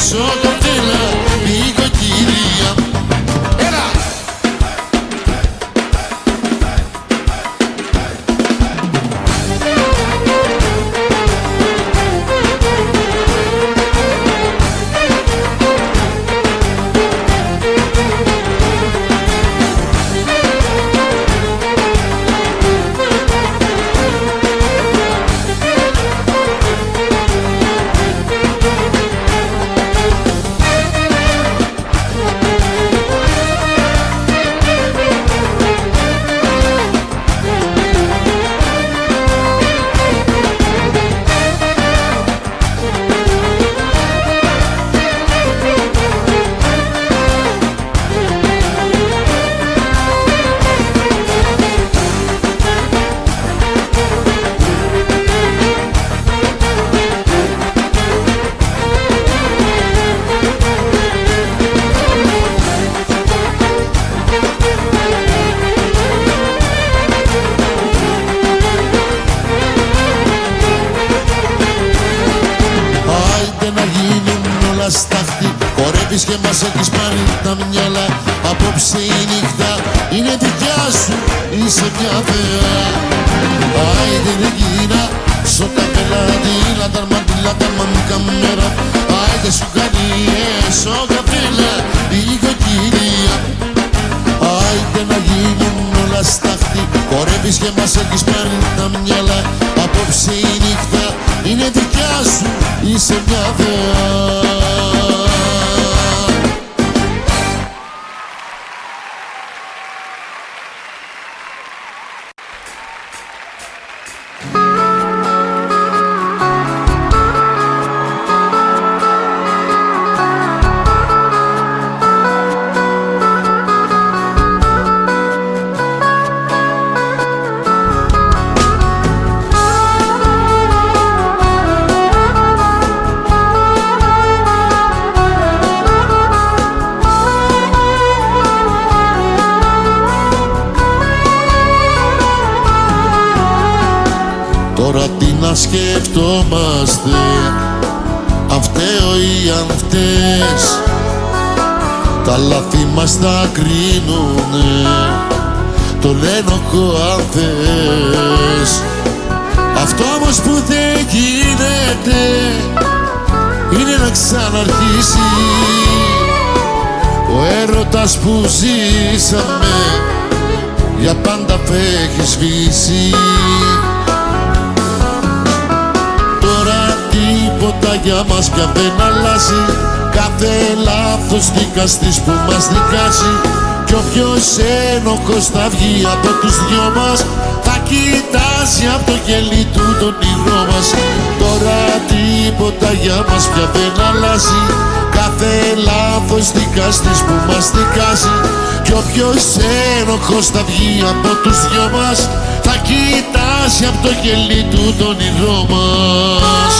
στο καπέλα, νοικοκυρία. Έλα! Χορεύεις και μας έχεις πάρει τα μυαλά. Απόψε η νύχτα είναι δικιά σου, είσαι μια θεά. Άιντε ρε γύρα στο καπέλα, αντίλα ταρμα μου καμέρα. Άιντε σου κάνει στο καπέλα, νοικοκυρία. Άιντε να γίνουν όλα στάχτη. Χορεύεις και μας έχεις πάρει τα μυαλά. Απόψε η νύχτα είναι δικιά σου, είσαι μια θεά. Τώρα τι να σκεφτόμαστε, αν φταίω ή αν φταίς. Τα λάθη μας τα κρίνουνε, το λένε αν θες. Αυτό όμως που δεν γίνεται είναι να ξαναρχίσει ο έρωτας που ζήσαμε, για πάντα φέχει σβήσει. Τίποτα για μας πια δεν αλλάζει. Κάθε λάθος δικαστής που μας δικάζει. Κι όποιος ένοχος θα βγει από τους δυο μας θα κοιτάζει από το γελί του τον όνειρό μας. Τώρα τίποτα για μας πια δεν αλλάζει. Κάθε λάθος δικαστής που μας δικάζει. Κι όποιος ένοχος θα βγει από τους δυο μας θα κοιτάζει από το γελί του τον όνειρό μας.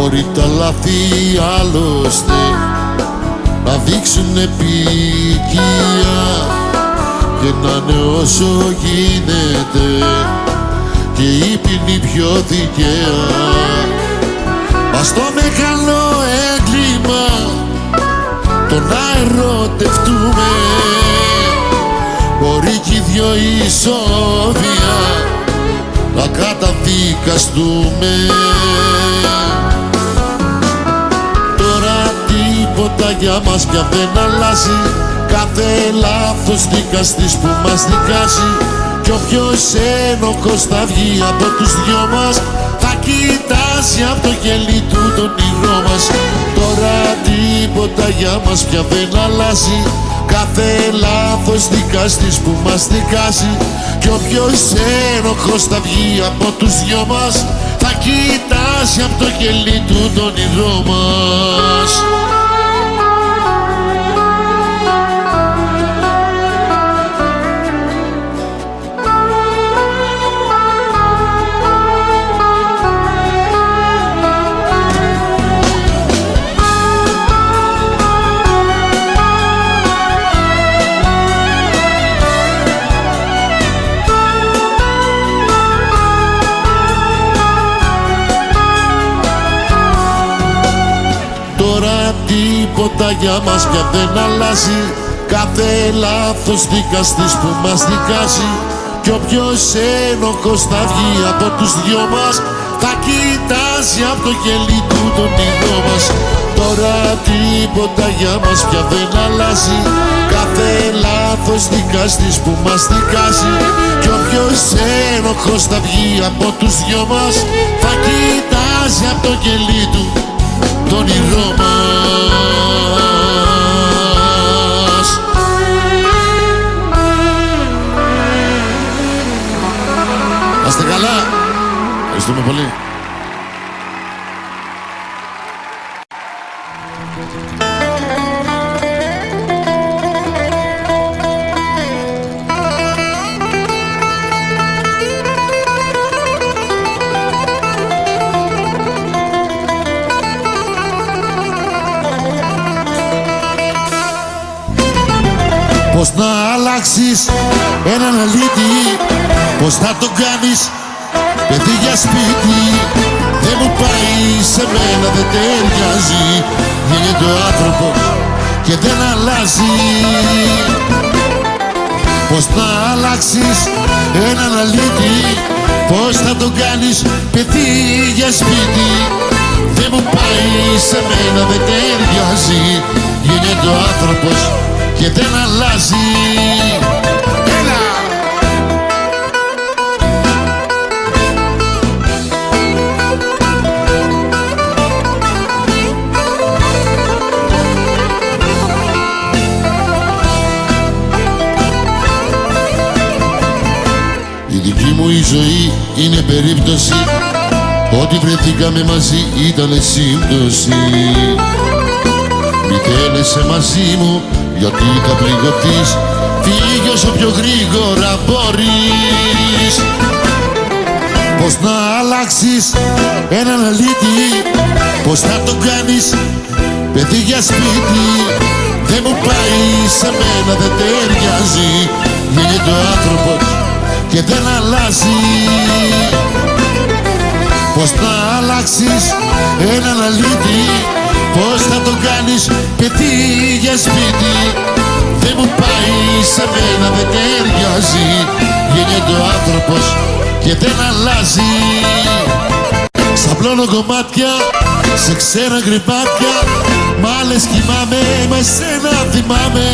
Μπορεί τα λάθη άλλωστε να δείξουν επικία και να είναι όσο γίνεται και η ποινή πιο δικαία. Μα στο μεγάλο έγκλημα το να ερωτευτούμε μπορεί κι οι δυο ισόβια να καταδικαστούμε. Τώρα τίποτα για μας πια δεν αλλάζει, κάθε λάθος δικαστής που μας δικάζει κι όποιος ένοχος θα βγει από τους δυο μας θα κοιτάζει από το κελί του τον όνειρό μας. Τώρα τίποτα για μας πια δεν αλλάζει, κάθε λάθος δικαστής που μας δικάζει κι όποιος ένοχος θα βγει από τους δυο μας θα κοιτάζει από το κελί του τον όνειρό μας. Τώρα τίποτα για μας πια δεν αλλάζει, κάθε λάθος δικαστής που μας δικάζει κι όποιος ένοχος θα βγει από τους δυο μας θα κοιτάζει από το κελί του τον όνειρό μας. Τώρα τίποτα για μας πια δεν αλλάζει, κάθε λάθος δικαστής που μας δικάζει κι όποιος ένοχος θα βγει από τους δυο μας θα κοιτάζει από το κελί του το όνειρό μας. Να είστε καλά. Ευχαριστούμε πολύ. Πώς να αλλάξεις έναν αλήτη, πώς θα το κάνεις παιδί για σπίτι. Δεν μου πάει, σε μένα δεν ταιριάζει, γίνεται ο άνθρωπος και δεν αλλάζει. Πώς να αλλάξεις έναν αλήτη, πώς θα το κάνεις παιδί για σπίτι. Δεν μου πάει, σε μένα δεν ταιριάζει, γίνεται ο άνθρωπος και δεν αλλάζει. Έλα! Η δική μου η ζωή είναι περίπτωση, ότι βρεθήκαμε μαζί ήτανε σύμπτωση. Μη θέλεσαι μαζί μου γιατί θα πληγωθείς, φύγε όσο πιο γρήγορα μπορείς. Πώς να αλλάξεις έναν αλήτη, πώς θα το κάνεις παιδί για σπίτι. Δεν μου πάει, σε μένα δεν ταιριάζει, γίνεται ο άνθρωπος και δεν αλλάζει. Πώς να αλλάξεις έναν αλήτη, πώς θα το κάνεις παιδί για σπίτι. Δεν μου πάει, σε μένα δεν ταιριάζει, γίνεται ο άνθρωπος και δεν αλλάζει. Ξαπλώνω κομμάτια σε ξένα γκρυπάτια, μ' άλλες κοιμάμαι, μα εσένα θυμάμαι.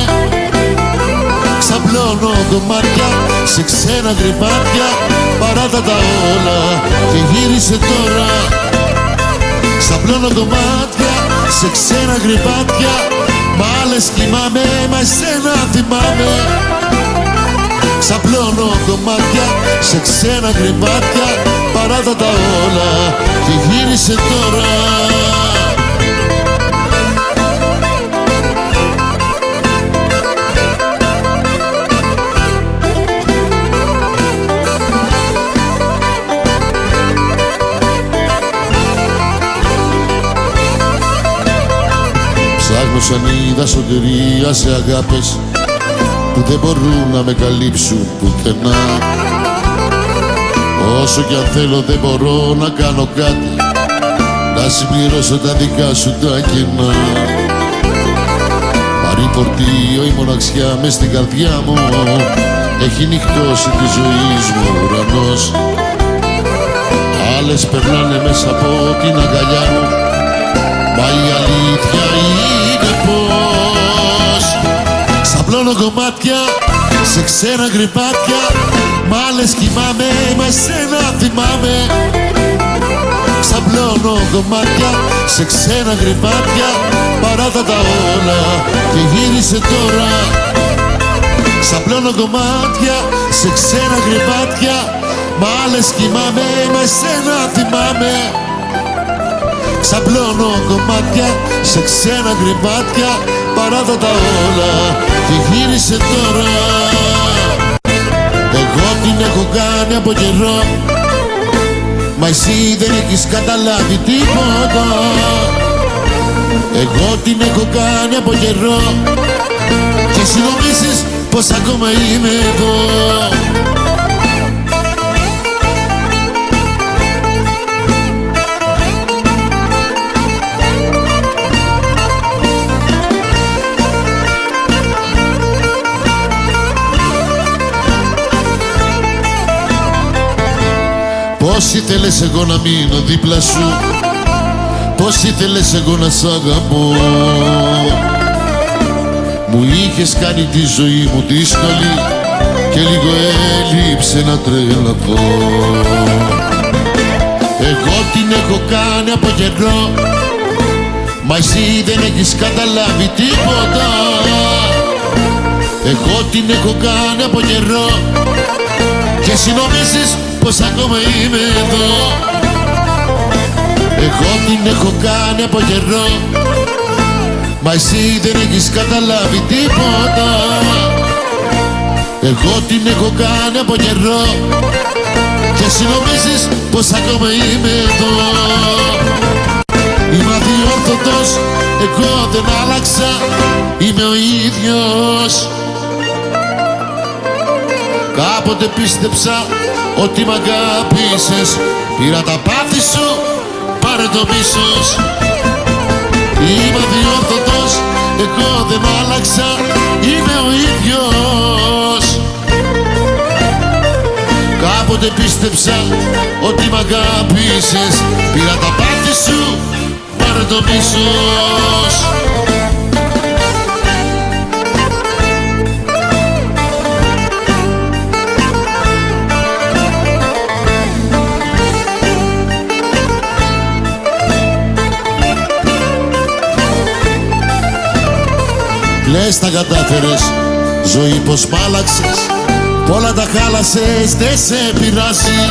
Ξαπλώνω κομμάτια σε ξένα γκρυπάτια, παράτα τα όλα και γύρισε τώρα. Ξαπλώνω κομμάτια σε ξένα γκρυπάτια, μ' άλλες κοιμάμαι, μα εσένα θυμάμαι. Ξαπλώνω κομμάτια σε ξένα γκρυπάτια, παράτα τα όλα και γύρισε τώρα. σαν είδα σωτηρία σε αγάπες που δεν μπορούν να με καλύψουν πουθενά. Όσο κι αν θέλω δεν μπορώ να κάνω κάτι να συμπληρώσω τα δικά σου τα κενά. Πάρει φορτίο η μοναξιά μες στην καρδιά μου, έχει νυχτώσει τη ζωή μου ο ουρανός. Άλλες περνάνε μέσα από την αγκαλιά μου, μα η αλήθεια είναι πως ξαπλώνω κομμάτια σε ξένα γκρυπάτια, μ' άλλες κοιμάμαι, μα εσένα θυμάμαι. Ξαπλώνω κομμάτια σε ξένα γκρυπάτια, παράτα τα όλα και γύρισε τώρα. Ξαπλώνω κομμάτια σε ξένα γκρυπάτια, μ' άλλες κοιμάμαι, μα εσένα θυμάμαι. Ξαπλώνω κομμάτια σε ξένα γκρυπάτια, παράτα τα όλα και γύρισε τώρα. Εγώ την έχω κάνει από καιρό, μα εσύ δεν έχεις καταλάβει τίποτα. Εγώ την έχω κάνει από καιρό και εσύ νομίζεις πως ακόμα είμαι εδώ. Πώς ήθελες εγώ να μείνω δίπλα σου, πώς ήθελες εγώ να σ' αγαπώ. Μου είχες κάνει τη ζωή μου δύσκολη και λίγο έλειψε να τρελαθώ. Εγώ την έχω κάνει από καιρό, μα εσύ δεν έχεις καταλάβει τίποτα. Εγώ την έχω κάνει από καιρό και εσύ νομίζεις πως ακόμα είμαι εδώ. Εγώ την έχω κάνει από καιρό, μα εσύ δεν έχεις καταλάβει τίποτα. Εγώ την έχω κάνει από καιρό και εσύ νομίζεις πως ακόμα είμαι εδώ. Είμαι αδιόρθωτος, εγώ δεν άλλαξα, είμαι ο ίδιος. Κάποτε πίστεψα ότι μ' αγάπησες, πήρα τα πάθη σου, πάρε το μίσος. Είμαι αδιόρθωτος, εγώ δεν άλλαξα, είμαι ο ίδιος. Κάποτε πίστεψα ότι μ' αγάπησες, πήρα τα πάθη σου, πάρε το μίσος. Λες τα κατάφερες, ζωή πως μ' άλλαξες, κι όλα τα χάλασες, δεν σε πειράζει.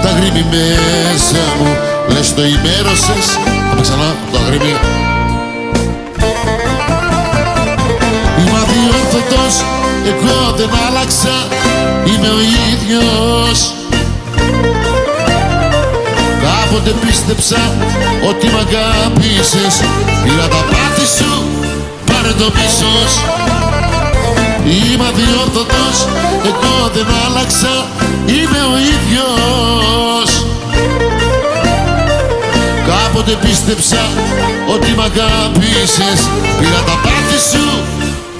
Τα γρήμη μέσα μου, λες το ημέρωσες. Πάμε ξανά, το αγρίμι. Είμαι αδιόρθωτος, εγώ δεν άλλαξα, είμαι ο ίδιος. Κάποτε πίστεψα ότι μ' αγάπησες, πήρα τα πάθη σου, πάρε το μίσος. Είμαι αδιόρθωτος, εγώ δεν άλλαξα, είμαι ο ίδιος. Κάποτε πίστεψα ότι μ' αγάπησες, πήρα τα πάθη σου,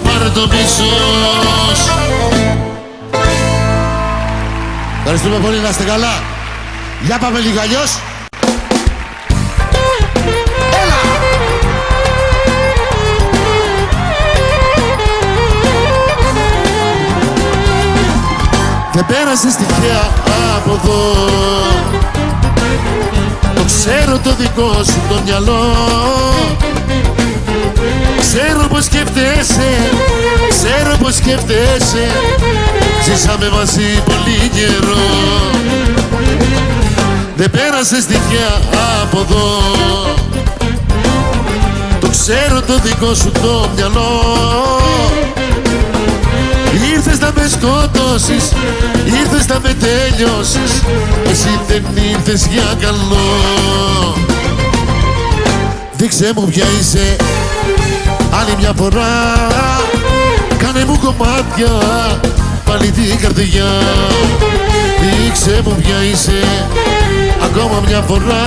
πάρε το μίσος. Ευχαριστούμε πολύ, να είστε καλά. Για πάμε λίγο αλλιώς. Δεν πέρασες τυχαία από εδώ, το ξέρω το δικό σου το μυαλό. Ξέρω πως σκέφτεσαι, ξέρω πως σκέφτεσαι, ζήσαμε μαζί πολύ καιρό. Δεν πέρασες τυχαία από εδώ, το ξέρω το δικό σου το μυαλό. Ήρθες να με σκοτώσεις, ήρθες να με τελειώσεις, εσύ δεν ήρθες για καλό. Δείξε μου ποια είσαι άλλη μια φορά. Κάνε μου κομμάτια πάλι την καρδιά. Δείξε μου ποια είσαι ακόμα μια φορά.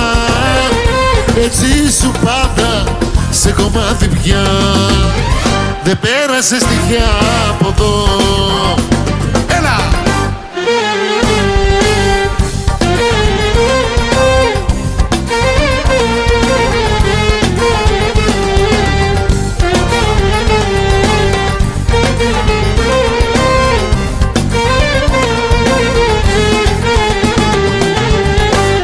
Έτσι σου πάντα σε κομμάτι πια. Δεν πέρασες τυχαία από εδώ. Έλα!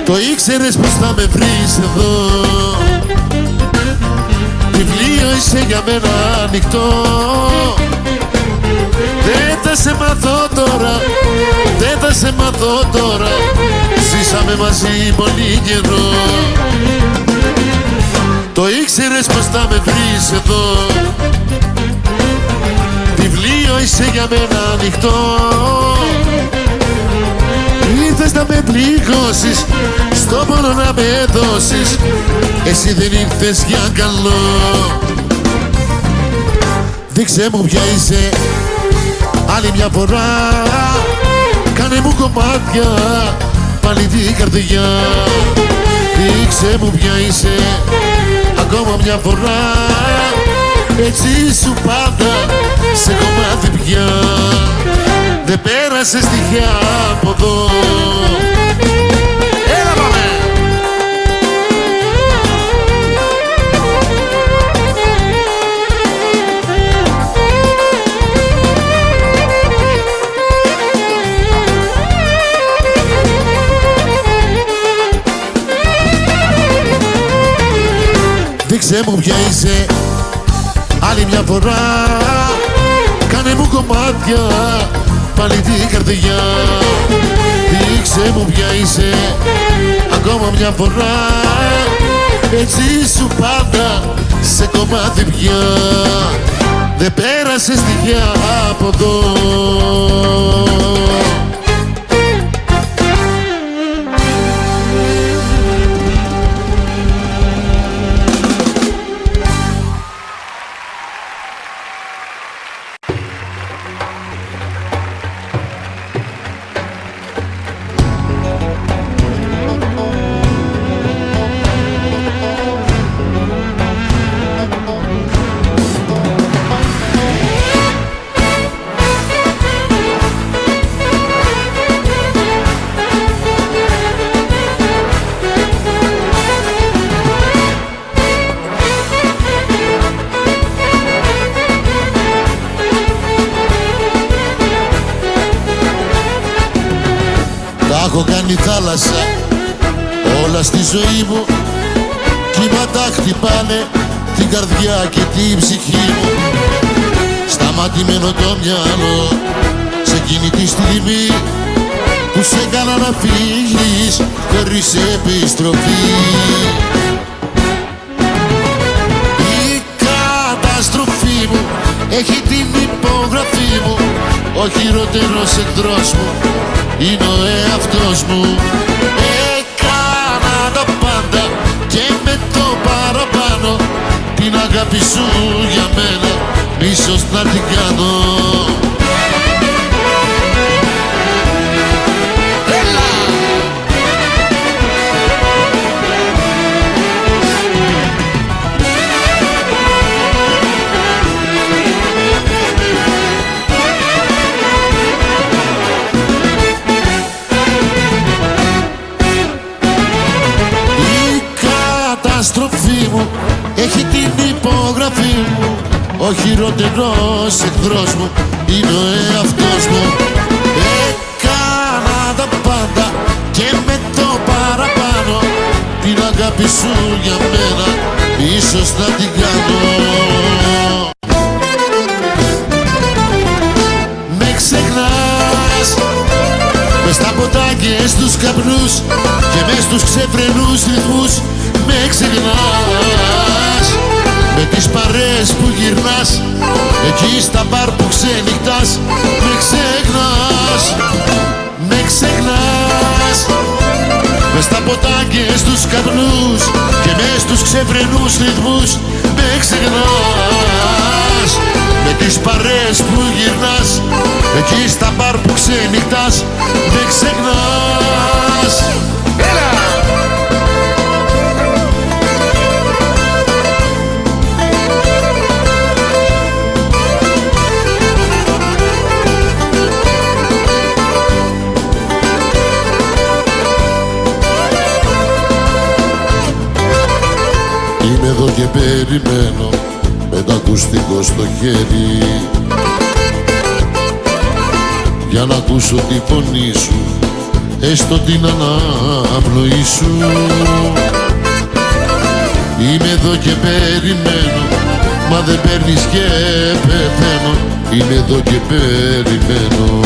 Το ήξερες πως θα με βρεις εδώ. Βιβλίο είσαι για μένα ανοιχτό. Δεν θα σε μάθω τώρα, δεν θα σε μάθω τώρα. Ζήσαμε μαζί πολύ καιρό. Το ήξερες πως θα με βρεις εδώ. Βιβλίο είσαι για μένα ανοιχτό. Ήρθες να με πληγώσεις, στο πόνο να με δώσεις. Εσύ δεν ήρθες για καλό. Δείξε μου ποια είσαι άλλη μια φορά. Κάνε μου κομμάτια πάλι την καρδιά. Δείξε μου ποια είσαι ακόμα μια φορά. Έτσι σου πάντα σε κομμάτι πια. Δεν πέρασες τυχαία από εδώ. Έλα πάμε! Δείξε μου ποια είσαι άλλη μια φορά. Κάνε μου κομμάτια πάλι την καρδιά. Δείξε μου ποια είσαι ακόμα μια φορά. Έτσι σου πάντα σε κομμάτι πια. Δεν πέρασες τυχαία από εδώ. Έχω κάνει θάλασσα όλα στη ζωή μου. Κύματα χτυπάνε την καρδιά και την ψυχή μου. Σταματημένο το μυαλό σε εκείνη τη στιγμή που σε έκανα να φύγεις χωρίς επιστροφή. Η καταστροφή μου έχει την υπογραφή μου. Ο χειρότερος εχθρός μου είναι ο εαυτός μου. Έκανα τα πάντα και με το παραπάνω. Την αγάπη σου για μένα ίσως να την κάνω. Έχει την υπογραφή μου. Ο χειρότερος εχθρός μου είναι ο εαυτός μου. Έκανα τα πάντα και με το παραπάνω. Την αγάπη σου για μένα ίσως να την κάνω. Με ξεχνάς μες στα ποτά και στους καπνούς και μες στους ξεφρενούς ρυθμούς. Με ξεχνάς με τις παρέες που γυρνάς εκεί στα μπαρ που ξενυχτάς. Με ξεχνάς, με ξεχνάς μες στα ποτά και στους καπνούς και μες στους ξεφρενούς ρυθμούς με ξεχνάς. Με τις παρέες που γυρνάς, εκεί στα μπαρ που ξενυχτάς με ξεχνάς. Έλα! Είμαι εδώ και περιμένω με το ακουστικό στο χέρι για να ακούσω τη φωνή σου, έστω την αναπνοή σου. Είμαι εδώ και περιμένω, μα δεν παίρνεις και πεθαίνω. Είμαι εδώ και περιμένω.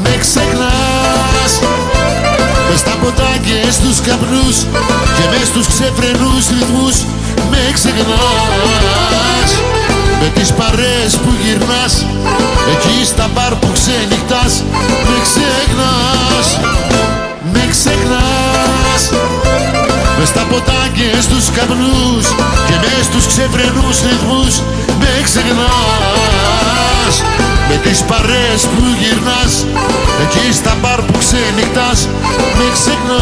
Με ξεχνάς μες στα ποτά και στους καπνούς και μες στους ξεφρενούς ρυθμούς με ξεχνάς. Με τις παρέες που γυρνάς, εκεί στα μπαρ που ξενυχτάς με ξεχνάς. Με ξεχνάς μες στα ποτά και στους καπνούς και μες στους ξεφρενούς ρυθμούς με ξεχνάς. Με τις παρέες που γυρνάς, εκεί στα μπαρ που ξενυχτάς με ξεχνάς.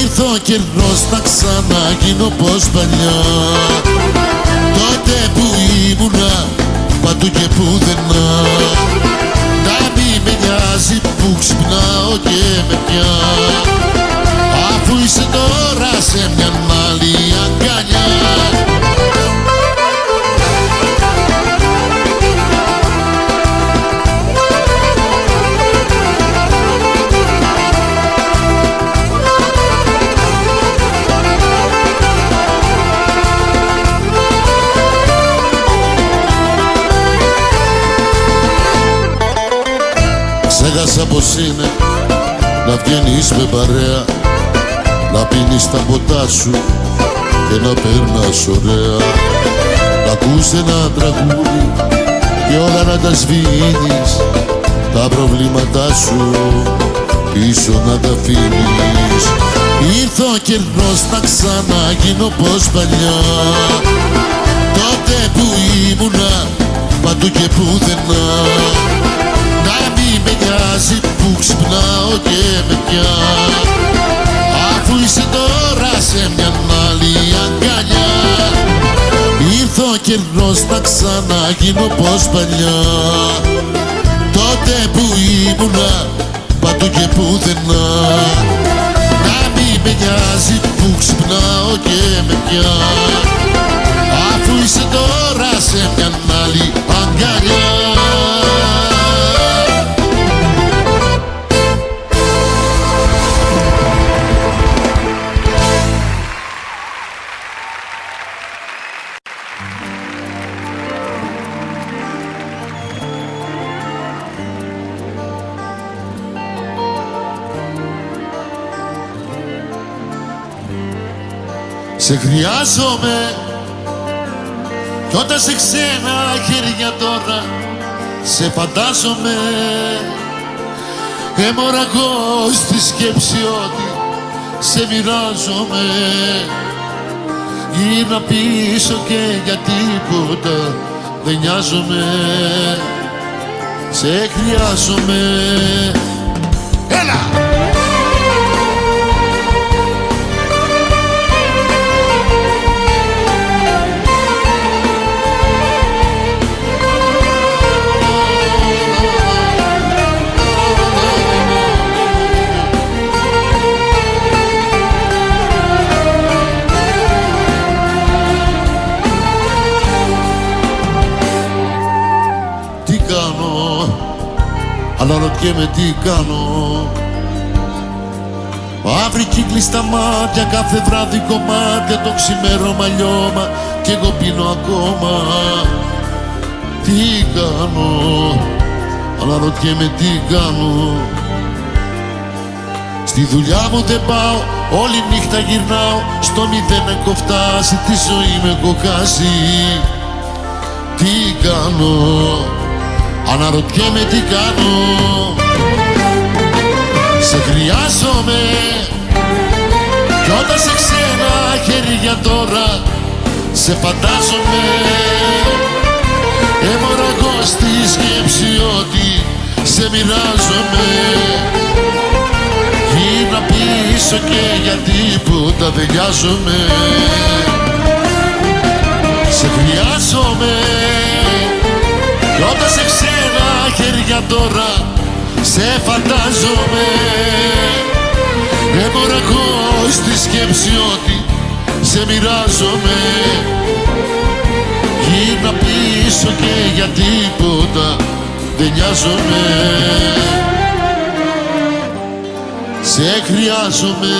Ήρθε ο καιρός να ξαναγίνω πως παλιά, τότε που ήμουνα παντού και πουθενά. Να μη με νοιάζει που ξυπνάω και με πια, αφού είσαι τώρα σε μια άλλη αγκαλιά. Ξέχασα πως είναι να βγαίνεις με παρέα, να πίνεις τα ποτά σου και να περνάς ωραία, να ακούς ένα τραγούδι και όλα να τα σβήνεις, τα προβλήματά σου πίσω να τα αφήνεις. Ήρθε ο καιρός να ξαναγίνω πως παλιά, τότε που ήμουνα παντού και πουθενά. Να μη με νοιάζει που ξυπνάω και με πια, αφού είσαι τώρα σε μια άλλη αγκαλιά. Ήρθε ο καιρός να ξαναγίνω πως παλιά, τότε που ήμουνα παντού και πουθενά. Να μη με νοιάζει που ξυπνάω και με πια, αφού είσαι τώρα σε μια άλλη αγκαλιά. Σε χρειάζομαι κι όταν σε ξένα χέρια τώρα σε φαντάζομαι. Αιμορραγώ στη σκέψη ότι σε μοιράζομαι. Γύρνα πίσω και για τίποτα δεν νοιάζομαι. Σε χρειάζομαι. Έλα! Αναρωτιέμαι τι κάνω. Μαύρη κύκλη στα μάτια, κάθε βράδυ κομμάτια, το ξημέρωμα λιώμα κι εγώ πίνω ακόμα. Τι κάνω, αναρωτιέμαι τι κάνω. Στη δουλειά μου δεν πάω, όλη νύχτα γυρνάω, στο μηδέν έχω φτάσει, τη ζωή με έχω χάσει. Τι κάνω, αναρωτιέμαι τι κάνω. Σε χρειάζομαι κι όταν σε ξένα χέρια τώρα σε φαντάζομαι. Έμοραγω στη σκέψη ότι σε μοιράζομαι. Γίνα πίσω και για τίποτα δεν νοιάζομαι. Σε χρειάζομαι κι όταν σε ξένα χέρια τώρα σε φαντάζομαι. Έμοραγω στη σκέψη ότι σε μοιράζομαι. Γίνα πίσω και για τίποτα δεν νοιάζομαι. Σε χρειάζομαι.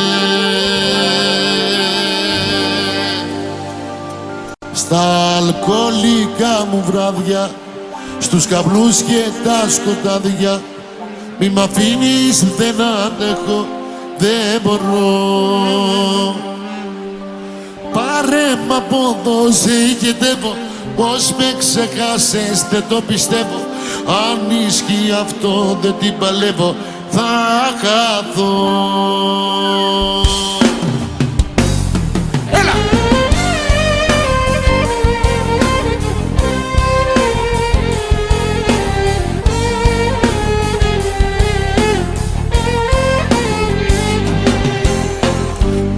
Στα αλκοολικά μου βράδια, στους καβλούς και τα σκοτάδια, μη μ' αφήνεις, δεν αντέχω, δεν μπορώ. Πάρε μ' από εδώ, σε ηγετεύω, πως με ξεχάσες δεν το πιστεύω. Αν ισχύει αυτό δεν την παλεύω, θα χαθώ. Έλα!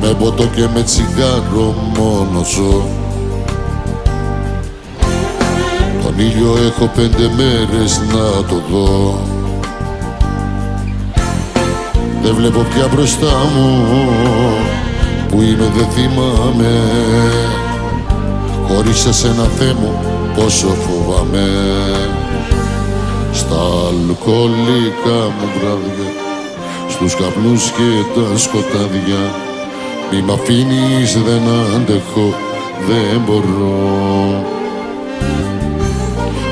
Με ποτό και με τσιγάρο μόνο ζω. Τον ήλιο έχω 5 μέρες να το δω. Δεν βλέπω πια μπροστά μου, που είμαι δεν θυμάμαι. Χωρίς εσένα Θεέ μου πόσο φοβάμαι. Στα αλκοολικά μου βράδια, στους καπνούς και τα σκοτάδια, μη μ' αφήνεις, δεν αντέχω, δεν μπορώ.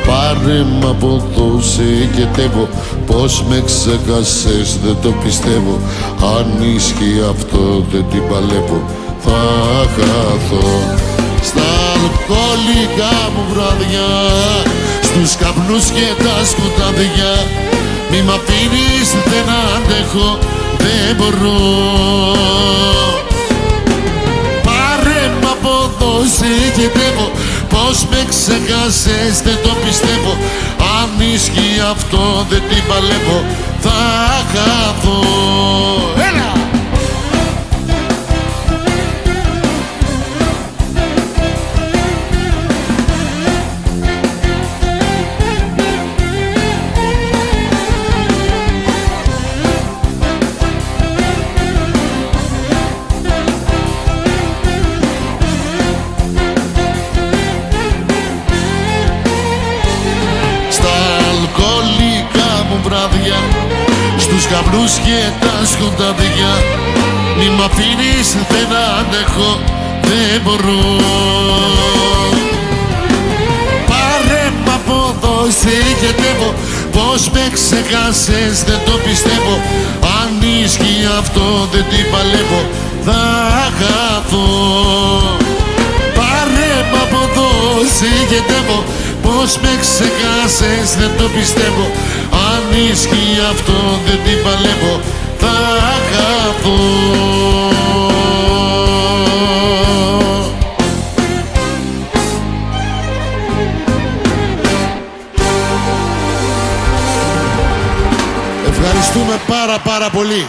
Πάρε μ' από εδώ, σε οικετεύω, πως με ξεχάσες δεν το πιστεύω. Αν ισχύει αυτό δεν την παλεύω, θα χαθώ. Στα αλκοολικά μου βράδια, στους καπνούς και τα σκοτάδια, μη μ' αφήνεις, δεν αντέχω, δεν μπορώ. Πάρε μ' από εδώ, σε οικετεύω, πως με ξεχάσες δεν το πιστεύω. Αν ισχύει αυτό δεν την παλεύω, θα χαθώ. Έλα! Βράδια, στους καπνούς και τα σκοτάδια, μη μ' αφήνεις, δεν αντέχω, δεν μπορώ. Πάρε μ' από εδώ, σε ηγετεύω, πως με ξεχάσες δεν το πιστεύω. Αν ισχύει αυτό δεν την παλεύω, θα χαθώ. Πάρε μ' από εδώ, σε ηγετεύω, πως με ξεχάσες δεν το πιστεύω. Αν ισχύει αυτό δεν την παλεύω, θα χαθώ. Ευχαριστούμε πάρα πολύ.